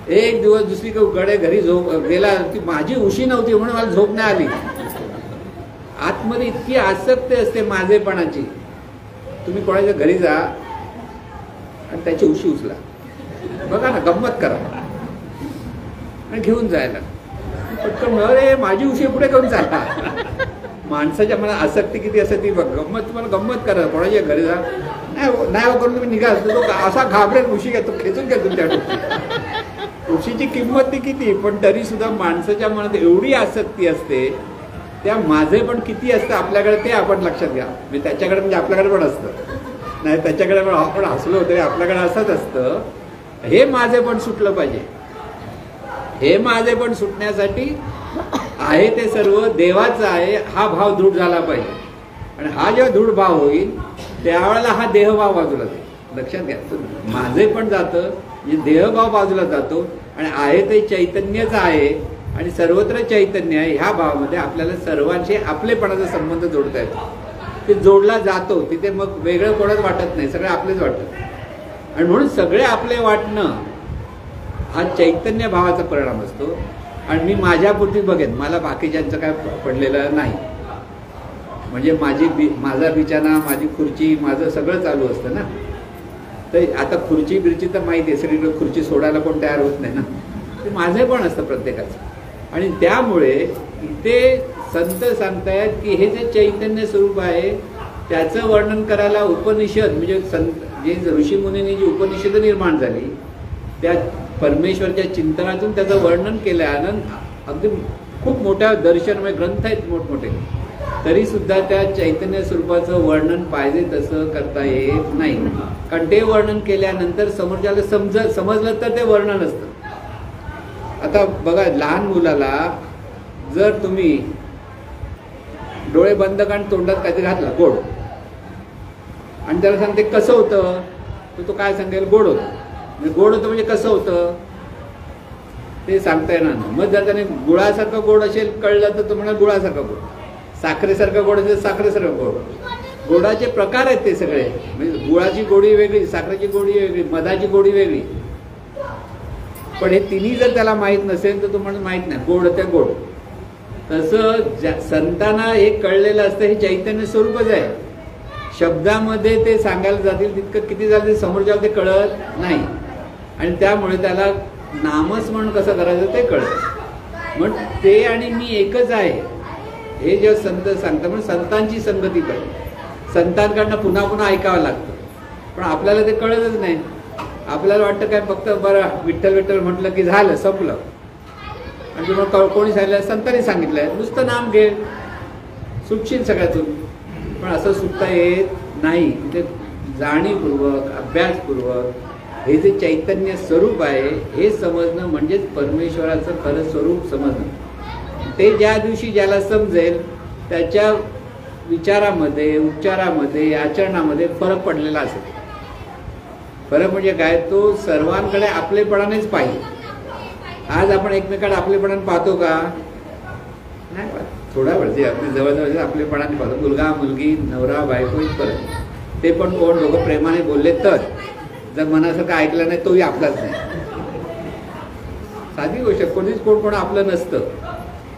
एक दिवस दुसरीकडे घरी झोप गेला, ती माझी उशी नव्हती म्हणून मला झोप नाही आली. आतमध्ये इतकी आसक्ती असते माझेपणाची. तुम्ही कोणाच्या घरी जा आणि त्याची उशी उचला, बघा ना, गंमत करा आणि घेऊन जायला पटकन, अरे माझी उशी पुढे घेऊन चालला. माणसाच्या मनात आसक्ती किती असते ती बघ. तुम्हाला गंमत करा, कोणाच्या घरी जा, नाही करून तुम्ही निघा, तो असा घाबरेल, उशी घेतो, खेचून घ्या तुमच्या उशीची किंमत ती किती, पण तरी सुद्धा माणसाच्या मनात एवढी आसक्ती असते. त्या माझे पण किती असतं आपल्याकडे ते आपण लक्षात घ्या. म्हणजे त्याच्याकडे म्हणजे आपल्याकडे पण असतं, नाही त्याच्याकडे पण आपण हसलो तरी आपल्याकडे असंच असतं. हे माझे पण सुटलं पाहिजे. हे माझे पण सुटण्यासाठी आहे ते सर्व देवाचं आहे, हा भाव दृढ झाला पाहिजे. आणि हा जेव्हा दृढ भाव होईल त्यावेळेला हा देहभाव बाजूला जाईल. लक्षात घ्या, माझे पण जातं, म्हणजे देहभाव बाजूला जातो, आणि आहे ते चैतन्यच आहे आणि सर्वत्र चैतन्य आहे. ह्या भावामध्ये आपल्याला सर्वांशी आपलेपणाचा संबंध जोडता येतो. ते जोडला जातो, तिथे मग वेगळं कोणाच वाटत नाही, सगळे आपलेच वाटतात. आणि म्हणून सगळे आपले वाटणं हा चैतन्य भावाचा परिणाम असतो. आणि मी माझ्यापुरती बघेन, मला बाकीच्यांचं काय पडलेलं नाही. म्हणजे माझा बिछाना, माझी खुर्ची, माझं सगळं चालू असतं ना. तर आता खुर्ची बिर्ची तर माहिती आहे, सगळीकडे खुर्ची सोडायला कोण तयार होत नाही ना. ते माझे पण असतं प्रत्येकाचं. आणि त्यामुळे इथे संत सांगतायत की हे जे चैतन्य स्वरूप आहे त्याचं वर्णन करायला उपनिषद, म्हणजे जे ऋषीमुनींनी जी उपनिषद निर्माण झाली त्या परमेश्वरच्या चिंतनातून त्याचं वर्णन केलं आहे. अगदी खूप मोठ्या दर्शनमय ग्रंथ आहेत मोठमोठे, तरी सुद्धा त्या चैतन्य स्वरूपाचं वर्णन पाहिजे तसं करता येत नाही. कारण ते वर्णन केल्यानंतर समोरच्याला समजलं तर ते वर्णन असतं. आता बघा, लहान मुलाला जर तुम्ही डोळे बंद करून तोंडात काहीतरी घातलं गोड आणि त्याला सांगते कसं होतं, तर तो काय सांगेल, गोड होतं. म्हणजे गोड होतं म्हणजे कसं होतं ते सांगता येणार नाही. मग जर त्याने गुळासारखं गोड असेल कळलं तर तो म्हणा गुळासारखं गोड, साखरेसारखं गोड असेल साखरेसारखं गोड. गोडाचे प्रकार आहेत ते सगळे. म्हणजे गुळाची गोडी वेगळी, साखरेची गोडी वेगळी, मधाची गोडी वेगळी. पण हे तिन्ही जर त्याला माहीत नसेल तर तो म्हणून माहीत नाही, गोड ते गोड. तसं संतांना हे कळलेलं असतं, हे चैतन्य स्वरूपच आहे. शब्दामध्ये ते सांगायला जातील तितकं किती झालं ते समोरच्या ते कळत नाही. आणि त्यामुळे त्याला नामस्मरण कसं करायचं ते कळतं. मग ते आणि मी एकच आहे हे जे संत सांगतात. म्हणून संतांची संगती पाहिजे. संतांकडनं पुन्हा पुन्हा ऐकावं लागतं, पण आपल्याला ते कळतच नाही. आपल्याला वाटतं काय फक्त बरं विठ्ठल विठ्ठल म्हटलं की झालं, संपलं. आणि तुम्हाला कोणी सांगितलं, संतांनी सांगितलंय, नुसतं नाम घे सुटशील सगळ्यातून. पण असं सुटता येत नाही. ते जाणीवपूर्वक, अभ्यासपूर्वक हे जे चैतन्य स्वरूप आहे हे समजणं म्हणजेच परमेश्वराचं खरं स्वरूप समजणं. ते ज्या दिवशी ज्याला समजेल त्याच्या विचारामध्ये, उच्चारामध्ये, आचरणामध्ये फरक पडलेला असेल. फरक म्हणजे काय, तो सर्वांकडे आपलेपणानेच पाहिजे. आज आपण एकमेकांना आपलेपणाने पाहतो का? नाही पाहतो. थोडा वेळ आपली जवळजवळ आपलेपणाने पाहतो. मुलगा मुलगी, नवरा बायको इथपर्यंत. ते पण कोण दोघं प्रेमाने बोलले तर. जर मनासारखं ऐकलं नाही तोही आपलाच नाही. साधी गोष्ट. कोणीच कोण आपलं नसतं.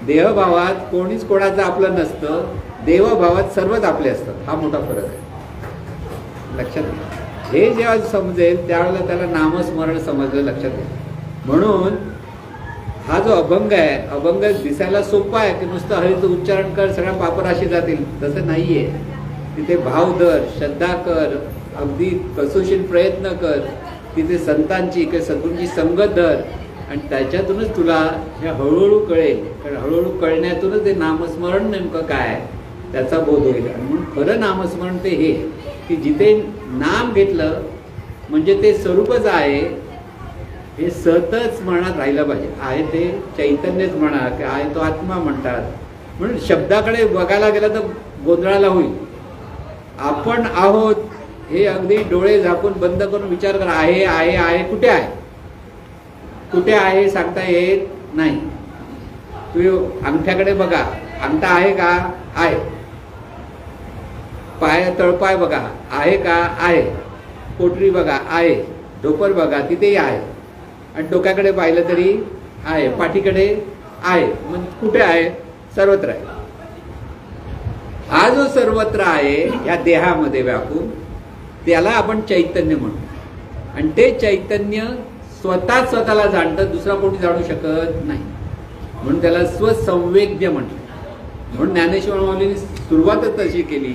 देहभावात कोणीच कोणाचं आपलं नसतं. देवभावात सर्वच आपले असतात. हा मोठा फरक आहे. लक्षात घ्या. हे जेव्हा समजेल त्यावेळेला त्याला नामस्मरण समजलं. लक्षात घ्या. म्हणून हा जो अभंग आहे, अभंग दिसायला सोपा आहे की नुसतं हरीचं उच्चारण कर सगळ्या पापराशी जातील, तसं नाहीये. तिथे भाव धर, श्रद्धा कर, अगदी कसोशील प्रयत्न कर. तिथे संतांची किंवा सद्गुरूंची संगत धर आणि त्याच्यातूनच तुला हे हळूहळू कळेल. कारण हळूहळू कळण्यातूनच ते नामस्मरण नेमकं काय त्याचा बोध होईल. आणि म्हणून खरं नामस्मरण ते हे की जिथे नाम घेतलं म्हणजे ते स्वरूपच आहे हे सतत मनात राहिलं पाहिजे. आहे ते चैतन्यच म्हणा की आहे तो आत्मा म्हणतात. म्हणून शब्दाकडे बघायला गेलं तर गोंधळाला होईल. आपण आहोत हे अगदी डोळे झाकून बंद करून विचार करा. आहे आहे आहे कुठे आहे, कुठे आहे सांगता येत नाही. तुम्ही अंगठ्याकडे बघा, अंगठा आहे का? आहे. पाय तळपाय बघा, आहे का? आहे. पोटरी बघा, आहे. ढोपर बघा, तिथेही आहे. आणि डोक्याकडे पाहिलं तरी आहे, पाठीकडे आहे. मग कुठे आहे? सर्वत्र आहे. हा जो सर्वत्र आहे या देहामध्ये व्यापून त्याला आपण चैतन्य म्हणतो. आणि ते चैतन्य स्वतःच स्वतःला जाणतं, दुसरा कोणी जाणू शकत नाही. म्हणून त्याला स्वसंवेद्य म्हणतात. म्हणून ज्ञानेश्वर माऊलींनी सुरुवातच तशी केली.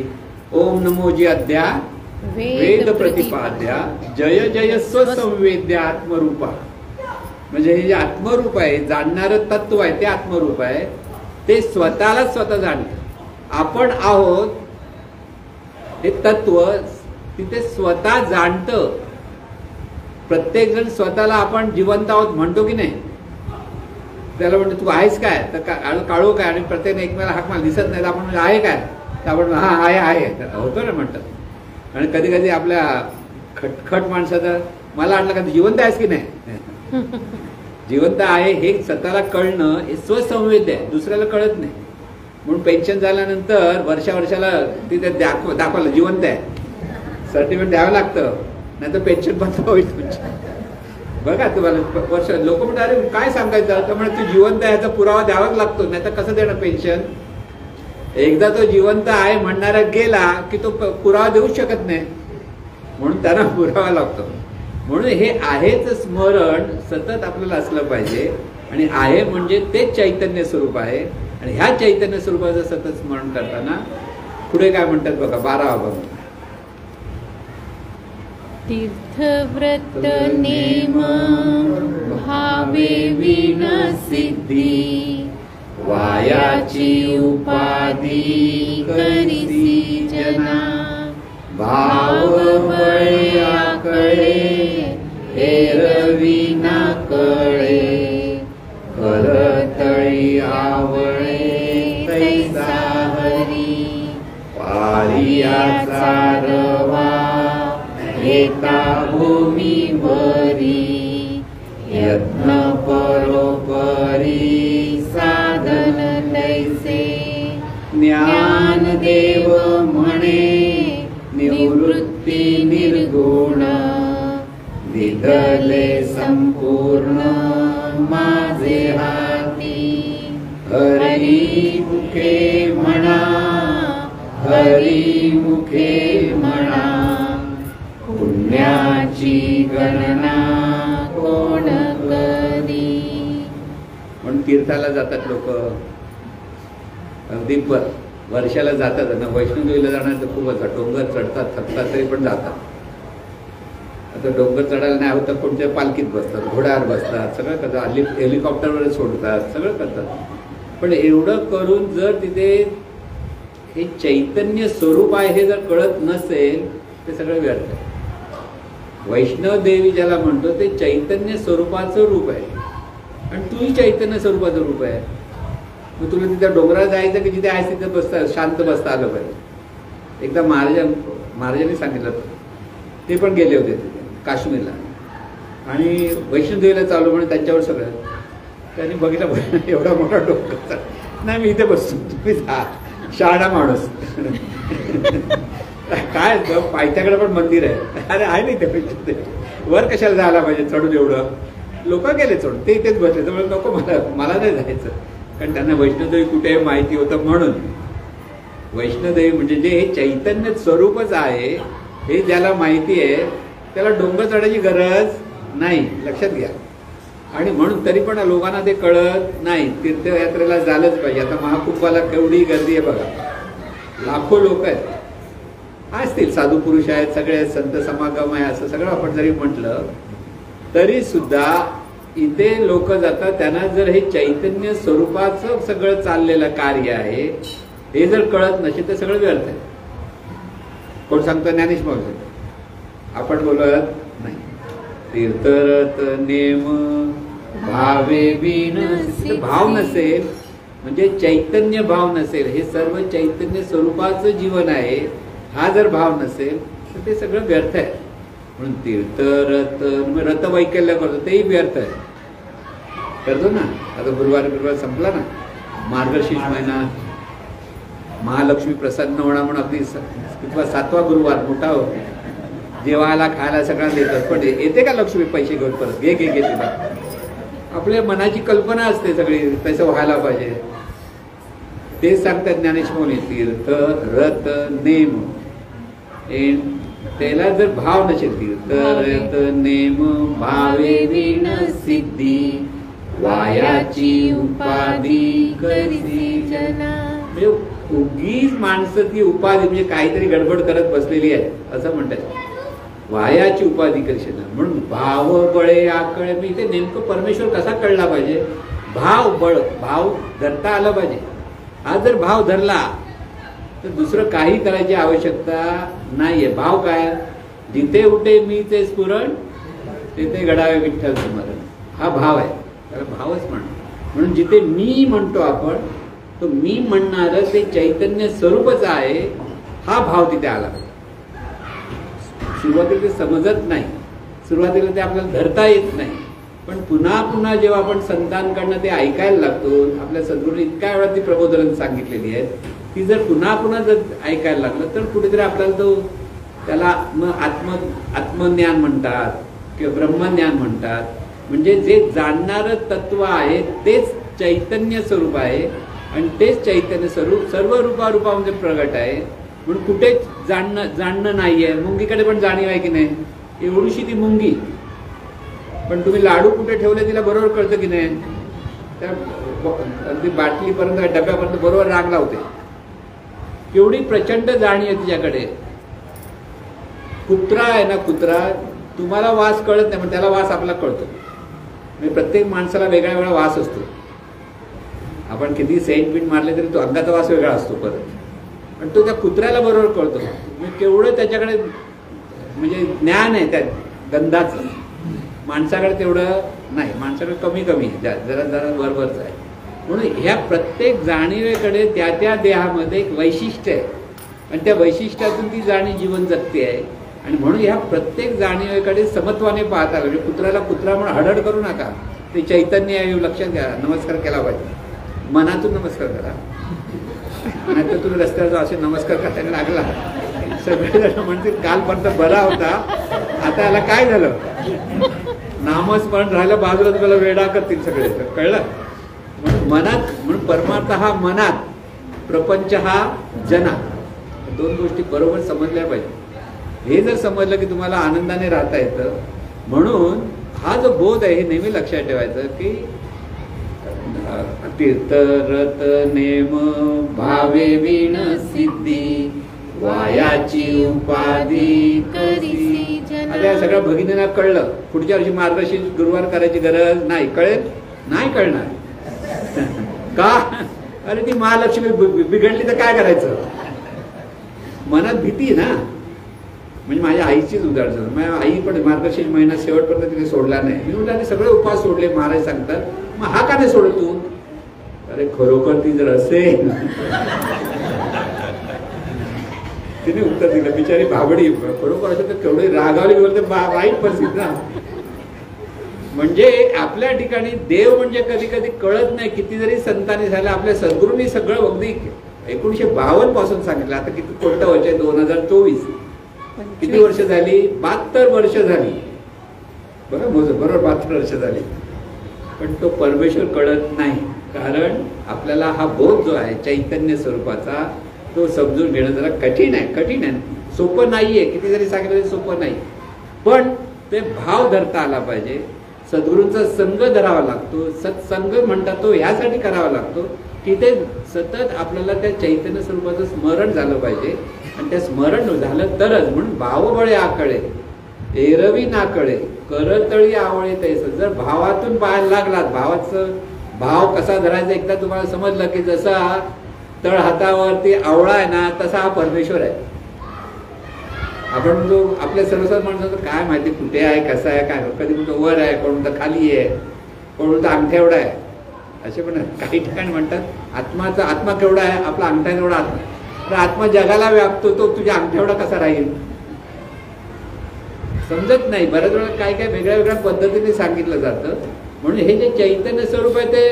ओम नमोजी अद्या वेद प्रतिपाद्या जय जय स्वसंवेद्य आत्मरूपा. म्हणजे हे जे आत्मरूप आहे, जाणणारं तत्व आहे ते आत्मरूप आहे. ते स्वतःलाच स्वतः जाणतं. आपण आहोत हे तत्व तिथे स्वतः जाणतं. प्रत्येक जण स्वतःला आपण जिवंत आहोत म्हणतो की नाही. त्याला म्हणतो तू आहेस काय, तर काळू काय, आणि प्रत्येक एकमेकाला हाक मला दिसत नाही तर आपण आहे काय, तर आपण हा आहे आहे होतो ना म्हणतात. आणि कधी कधी आपल्या खटखट माणसाचं मला वाटलं का तू जिवंत आहेस की नाही. जिवंत आहे हे स्वतःला कळणं हे स्वसंवेद्य आहे, दुसऱ्याला कळत नाही. म्हणून पेन्शन झाल्यानंतर वर्षाला तिथे दाखवलं जिवंत आहे, सर्टिफिकेट द्यावं लागतं, नाही तर पेन्शन बंद होईल तुमची. बघा तुम्हाला वर्ष लोक म्हणतात अरे काय सांगायचं, तर म्हणजे तू जिवंत आहे याचा पुरावा द्यावाच लागतो, नाही तर कसं देणार पेन्शन. एकदा तो जिवंत आहे म्हणणारा गेला की तो पुरावा देऊ शकत नाही, म्हणून त्यांना पुरावा लागतो. म्हणून हे आहेच स्मरण सतत आपल्याला असलं पाहिजे. आणि आहे म्हणजे तेच चैतन्य स्वरूप आहे. आणि ह्या चैतन्य स्वरूपाचं सतत स्मरण करताना पुढे काय म्हणतात बघा 12वा भाग. तीर्थव्रत नेम भावे विन सिद्धी वायाची उपाधी करिसी जना भाव बळया कळे एरवी ना कळे करतळी आवळे कैसा हरी पारियाचा रवा एका भूमीवरी यत्न परोपरी साधन तैसे ज्ञानदेव म्हणे निवृत्ती निर्गुण दिदले संपूर्ण माझे हाती हरी मुखे म्हणा हरी मुखे म्हणा पुण्याची गणना कोण करी. म्हणून तीर्थाला जातात लोक, अगदी वर्षाला जातात ना. वैष्णोदेवीला जाणार तर खूपच डोंगर चढतात, थकतात तरी पण जातात. आता डोंगर चढायला नाही होतं कोणत्या पालखीत बसतात, घोड्यावर बसतात, सगळं करतात, हेलिकॉप्टरवर सोडतात, सगळं करतात. पण एवढं करून जर तिथे हे चैतन्य स्वरूप आहे हे जर कळत नसेल ते सगळं व्यर्थ आहे. वैष्णव देवी ज्याला म्हणतो ते चैतन्य स्वरूपाचं रूप आहे आणि तूही चैतन्य स्वरूपाचं रूप आहे. मग तुला तिथं डोंगरात जायचं की जिथे आहेस तिथे बसता शांत बसता आलं पाहिजे. एकदा महाराजांनी सांगितलं होतं, ते पण गेले होते तिथे काश्मीरला आणि वैष्णोदेवीला चालू म्हणून त्यांच्यावर सगळं त्यांनी बघितलं एवढा मोठा डोंगर नाही मी इथे बसतो तुम्ही जा शहाणा माणूस काय पायथ्याकडे पण मंदिर आहे. अरे आहे नाही ते वर कशाला जायला पाहिजे चढून एवढं. लोक गेले चढून ते इथेच बसले त्यामुळे नको मला नाही जायचं कारण त्यांना वैष्णोदेवी कुठे माहिती होतं. म्हणून वैष्णोदेवी म्हणजे जे हे चैतन्य स्वरूपच आहे हे ज्याला माहिती आहे त्याला डोंगर चढायची गरज नाही, लक्षात घ्या. आणि म्हणून तरी पण लोकांना ते कळत नाही. तीर्थयात्रेला झालंच पाहिजे. आता महाकुंभाला केवढी गर्दी आहे बघा, लाखो लोक आहेत, असतील साधू पुरुष आहेत, सगळे संत समागम आहे असं सगळं आपण जरी म्हटलं तरी सुद्धा इथे लोक जातात. त्यांना जर हे चैतन्य स्वरूपाचं सगळं चाललेलं कार्य आहे हे जर कळत नसेल तर सगळं व्यर्थ आहे. कोण सांगतो? ज्ञानेश मावशी. आपण बोलत नाही. तीर्थरत नेम भावे बिन, भाव नसेल म्हणजे चैतन्य भाव नसेल, हे सर्व चैतन्य स्वरूपाचं जीवन आहे, हा जर भाव नसेल तर ते सगळं व्यर्थ आहे. म्हणून तीर्थरत रथ वैकल्य करतो तेही व्यर्थ आहे. करतो ना, आता गुरुवार संपला ना, मार्गशीर्ष महिना, महालक्ष्मी प्रसन्न होणार म्हणून अगदी 7वा गुरुवार मोठा हो, जेवायला खायला सगळ्यांना देतात. पण येते का लक्ष्मी पैसे घेऊन परत? घे तिला. आपल्या मनाची कल्पना असते सगळी तसं व्हायला पाहिजे. तेच सांगतात ज्ञानेश माऊली, तीर्थ रथ नेम, त्याला जर भाव नसेल, तीर्थ रथ नेम भावे विण सिद्धी वायाची उपाधी करीसी जना. म्हणजे उगीच माणसं ती उपाधी म्हणजे काहीतरी गडबड करत बसलेली आहे असं म्हणतात. वायाची उपाधी कशी ना, म्हणून भाव बळे आकळे. मी इथे नेमकं परमेश्वर कसा कळला पाहिजे? भाव बळ, भाव धरता आला पाहिजे. हा जर भाव धरला तर दुसरं काही करायची आवश्यकता नाहीये. भाव काय? जिथे उठे मी ते स्फुरण तिथे घडावे विठ्ठल स्मरण, हा भाव आहे. त्याला भावच म्हणतो. म्हणून जिथे मी म्हणतो आपण, तो मी म्हणणारं ते चैतन्य स्वरूपच आहे, हा भाव तिथे आला. सुरुवातीला ते समजत नाही, सुरुवातीला ते आपल्याला धरता येत नाही. पण पुन्हा पुन्हा जेव्हा आपण संतांकडनं ते ऐकायला लागतो, आपल्या सद्गुरूंनी इतक्या वेळा ती प्रबोधनं सांगितलेली आहेत, ती जर पुन्हा पुन्हा जर ऐकायला लागलं तर कुठेतरी आपल्याला तो, त्याला मग आत्मज्ञान म्हणतात किंवा ब्रह्मज्ञान म्हणतात. म्हणजे जे जाणणारं तत्व आहे तेच चैतन्य स्वरूप आहे आणि तेच चैतन्य स्वरूप सर्व रूपामध्ये प्रगट आहे. म्हणून कुठेच जाणणं नाहीये. मुंगीकडे पण जाणीव आहे की नाही? एवढीशी ती मुंगी, पण तुम्ही लाडू कुठे ठेवले तिला बरोबर कळतं की नाही? त्या अगदी बाटलीपर्यंत डब्यापर्यंत बरोबर राग लावते. केवढी प्रचंड जाणीव आहे तिच्याकडे. कुत्रा आहे ना, कुत्रा, तुम्हाला वास कळत नाही पण त्याला वास आपला कळतो. म्हणजे प्रत्येक माणसाला वेगळा वेगळा वास असतो. आपण किती सेंट पीठ मारले तरी तो अंगाचा वास वेगळा असतो परत, पण तो त्या कुत्र्याला बरोबर कळतो. म्हणजे केवढं त्याच्याकडे म्हणजे ज्ञान आहे त्या गंधाचं. माणसाकडे तेवढं नाही, माणसाकडे कमी जरा वरवरच आहे. म्हणून ह्या प्रत्येक जाणीवेकडे त्या देहामध्ये एक वैशिष्ट्य आहे आणि त्या वैशिष्ट्यातून ती जाणीव जीवन जगते आहे. आणि म्हणून ह्या प्रत्येक जाणीवेकडे समत्वाने पाहता. म्हणजे कुत्र्याला कुत्रा म्हणून हडड करू नका, ते चैतन्य आहे लक्षात घ्या. नमस्कार केला पाहिजे, मनातून नमस्कार करा. नाहीतर तुम्ही रस्त्यावर असे नमस्कार करायला लागला, सगळेजण म्हणतील कालपर्यंत बरा होता, आता याला काय झालं? नामस्मरण राहिलं बाजूला, तुम्हाला वेडा करतील सगळे. कळलं? म्हणून मनात, म्हणून परमार्थ हा मनात, प्रपंच हा जना. दोन गोष्टी बरोबर समजल्या पाहिजे. हे जर समजलं की तुम्हाला आनंदाने राहता येतं. म्हणून हा जो बोध आहे हे नेहमी लक्षात ठेवायचं की तीर्थरत नेम भावे विण सिद्धी वायाची उपाधी करीसी जना. आता या सगळ्या भगिनींना कळलं. पुढच्या वर्षी मार्गशीर्ष गुरुवार करायची गरज नाही. कळेल? नाही कळणार. का? अरे ती महालक्ष्मी बिघडली तर काय करायचं? मनात भीती ना. म्हणजे माझ्या आईचीच उदाहरण. माझ्या आई पण मार्गशीर्ष महिना शेवटपर्यंत तिने सोडला नाही. मी म्हटलं सगळे उपवास सोडले, महाराज सांगतात, मग हा का नाही सोडत तू? अरे खरोखर ती जर असेल तिने उत्तर दिलं, बिचारी भाबडी, खरोखर असेल तर केवढे रागावली बोलते, वाईट परिस्थिती ना. म्हणजे आपल्या ठिकाणी देव म्हणजे कधी कधी कळत नाही. किती जरी संतांनी झालं, आपल्या सद्गुरूंनी सगळं अगदी 1952 पासून सांगितलं. आता किती कोणतं वर्ष आहे? 2024. किती वर्ष झाली? 72 वर्ष झाली. बरोबर 72 वर्ष झाली. पण तो परमेश्वर कळत नाही. कारण आपल्याला हा बोध जो आहे चैतन्य स्वरूपाचा, तो समजून घेणं जरा कठीण आहे. सोपं नाहीये. किती जरी सांगितलं तरी सोपं नाही. पण ते भाव धरता आला पाहिजे. सद्गुरूंचा संग धरावा लागतो. सत्संग म्हणतात तो ह्यासाठी करावा लागतो की ते सतत आपल्याला त्या चैतन्य स्वरूपाचं स्मरण झालं पाहिजे. आणि ते स्मरण झालं तरच. म्हणून भावबळे आकळे एरवी नाकळे करतळी आवळे तैस. जर भावातून पाहायला लागलात, भावाचं भाव कसा धरायचा एकदा तुम्हाला समजलं की जसा तळ हातावरती आवळा आहे ना, तसा हा परमेश्वर आहे. आपण जो आपल्या सर्वसाधारण माणसाचं काय माहिती कुठे आहे, कसा आहे, काय, कधी म्हणतो वर आहे, कोण म्हणतं खाली आहे, कोण म्हणतं अंगठ्या एवढा आहे. असे पण काही ठिकाणी म्हणतात आत्मा केवढा आहे, आपला अंगठा एवढा आत्मा. तर आत्मा जगाला व्यापतो, तो तुझ्या अंगठ्या एवढा कसा राहील? समजत नाही. बऱ्याच वेळा काय काय वेगळ्या वेगळ्या पद्धतीने सांगितलं जातं. म्हणून हे जे चैतन्य स्वरूप आहे ते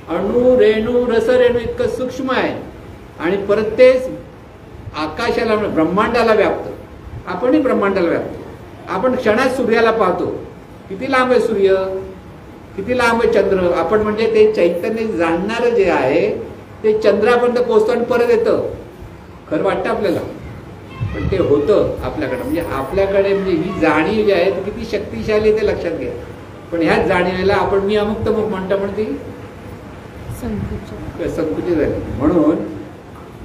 अणु रेणू रसरेणू इतकं सूक्ष्म आहे. आणि परत ते आकाशाला ब्रह्मांडाला व्यापतं. आपणही ब्रह्मांडाला व्यापतो. आपण क्षणात सूर्याला पाहतो. किती लांब आहे सूर्य, किती लांब आहे चंद्र. आपण म्हणजे ते चैतन्य जाणणारं जे आहे ते चंद्रापर्यंत पोहोचतं आणि परत येतं. खरं वाटतं आपल्याला, पण ते होतं आपल्याकडं. म्हणजे आपल्याकडे म्हणजे ही जाणीव जी आहे ती किती शक्तिशाली ते लक्षात घ्या. पण ह्याच जाणीवेला आपण मी अमुक तमुक म्हणतो, पण ती संकुचित झाली. म्हणून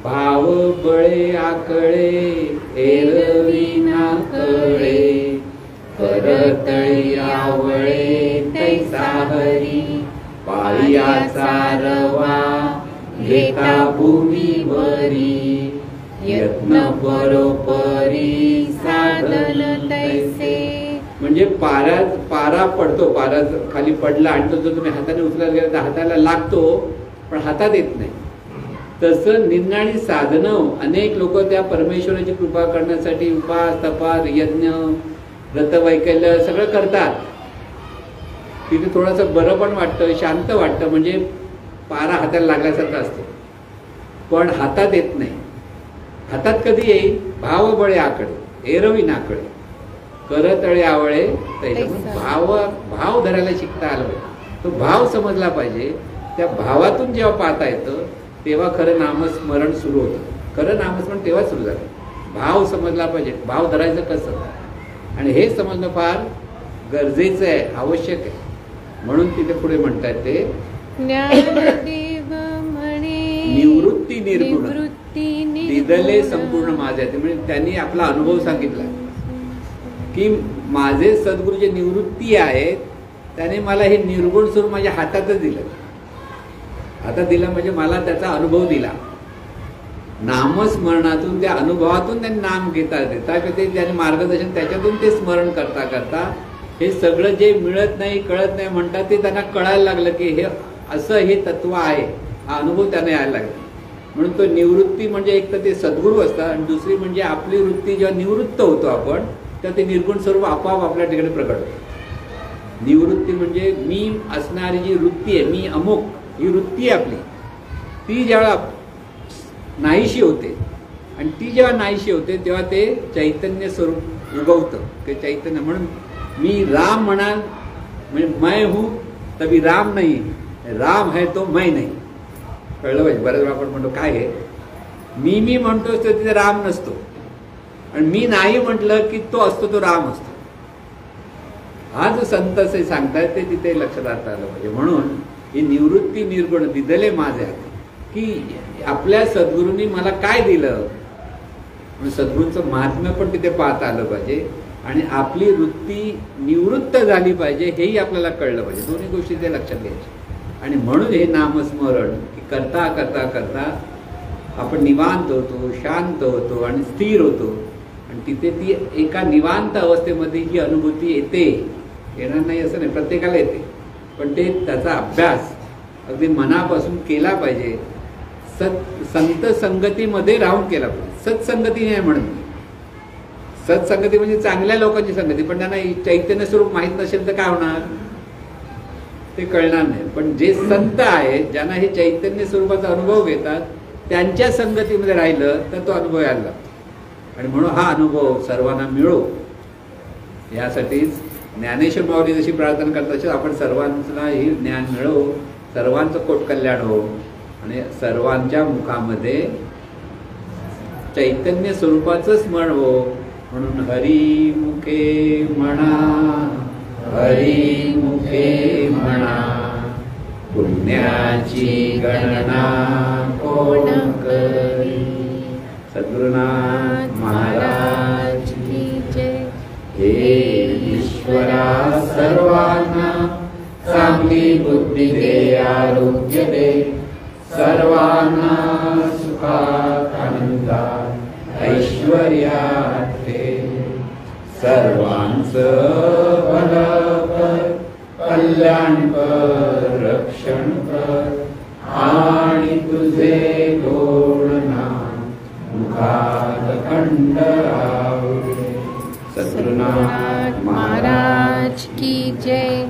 भाव बळे आकळे एरवी नाकळे करतळी आवळे तैसा हरी पाया चारवा घेता भूमीवरी यत्न बरोबरी साधन तैसे. म्हणजे पारा पडतो, पारा खाली पडला आणि तो जर तुम्ही हाताने उचलायला गेला तर हाताला लागतो, पण हातात येत नाही. तसं निंदाणी साधनं अनेक लोक त्या परमेश्वराची कृपा करण्यासाठी उपास तपास यज्ञ व्रतवैकल्य सगळं करतात. तिथे थोडंसं बरं पण वाटतं, शांत वाटतं. म्हणजे पारा हाताला लागल्यासारखं असतं, पण हातात येत नाही. हातात कधी येईल? भाव बळे आकडे एरवी नाकडे करतळे आवळे तैसे. भाव धरायला शिकता आलं पाहिजे. तो भाव समजला पाहिजे. त्या भावातून जेव्हा पाहता येतं तेव्हा खरं नामस्मरण सुरू होतं. खरं नामस्मरण तेव्हा सुरू झालं. भाव समजला पाहिजे. भाव धरायचं कसं, आणि हे समजणं फार गरजेचं आहे, आवश्यक आहे. म्हणून तिथे पुढे म्हणतात ते निवृत्ती निर्गुण दिदले संपूर्ण माझे. म्हणजे त्यांनी आपला अनुभव सांगितला की माझे सद्गुरू जे निवृत्ती आहेत त्याने मला हे निर्गुण स्वरूप माझ्या हातातच दिलं. हातात दिलं म्हणजे मला त्याचा अनुभव दिला. नामस्मरणातून त्या अनुभवातून त्यांनी नाम घेता त्याने मार्गदर्शन त्याच्यातून ते स्मरण करता करता हे सगळं जे मिळत नाही कळत नाही म्हणतात ते त्यांना कळायला लागलं की हे असं हे तत्व आहे. हा अनुभव त्यांना यायला लागला. म्हणून तो निवृत्ती म्हणजे एक तर ते सद्गुरू असतात आणि दुसरी म्हणजे आपली वृत्ती जेव्हा निवृत्त होतो आपण तर ते निर्गुण स्वरूप आपोआप आपल्या ठिकाणी प्रकट होतं. निवृत्ती म्हणजे मी असणारी जी वृत्ती आहे, मी अमुक ही वृत्ती आहे आपली, ती जेव्हा नाहीशी होते आणि ती जेव्हा नाहीशी होते तेव्हा ते चैतन्य स्वरूप उगवतं. ते चैतन्य म्हणून मी राम म्हणाल म्हणजे मैं हूँ तभी राम नहीं, राम है तो मैं नहीं. कळलं पाहिजे. बऱ्याच वेळा आपण म्हणतो काय आहे मी म्हणतोच तर तिथे राम नसतो, आणि मी नाही म्हटलं की तो असतो, तो राम असतो. हा जो संत असे सांगतायत ते तिथे लक्षात आलं पाहिजे. म्हणून ही निवृत्ती निर्गुण दिदले माझे की आपल्या सद्गुरूंनी मला काय दिलं, म्हणून सद्गुरूंचं महात्म्य पण तिथे पाहता आलं पाहिजे आणि आपली वृत्ती निवृत्त झाली पाहिजे हेही आपल्याला कळलं पाहिजे. दोन्ही गोष्टी ते लक्षात घ्यायच्या. आणि म्हणून हे नामस्मरण की करता करता करता आपण निवांत होतो, शांत होतो आणि स्थिर होतो. आणि तिथे ती एका निवांत अवस्थेमध्ये जी अनुभूती येते, येणार नाही असं नाही, प्रत्येकाला येते, पण ते त्याचा अभ्यास अगदी मनापासून केला पाहिजे. संत संगतीमध्ये राहून केला पाहिजे. सत्संगती नाही म्हणत मी. सत्संगती म्हणजे चांगल्या लोकांची संगती, पण त्यांना चैतन्य स्वरूप माहीत नसेल तर काय होणार, ते कळणार नाही. पण जे संत आहेत, ज्यांना हे चैतन्य स्वरूपाचा अनुभव घेतात, त्यांच्या संगतीमध्ये राहिलं तर तो अनुभव यायला लागतो. आणि म्हणून हा अनुभव सर्वांना मिळो, यासाठीच ज्ञानेश्वर माऊली जशी प्रार्थना करतात तशी आपण सर्वांना हे ज्ञान मिळो, सर्वांचं कोट कल्याण हो आणि सर्वांच्या मुखामध्ये चैतन्य स्वरूपाचं स्मरण हो. म्हणून हरी मुखे म्हणा, हरी मुखे म्हणा, पुण्याची गणना कोण करी. सद्गुरुनाथ महाराज की जय. हे ईश्वरा सर्वांना चांगली बुद्धी दे, आरोग्य दे, सर्वांना सुखात आनंदात ऐश्वर्यात ठे. सर्वांचं भलं कर, कल्याण कर, रक्षण कर आणि तुझे गोड नाम मुखात खंड राहू दे. सद्गुरुनाथ महाराज की जय.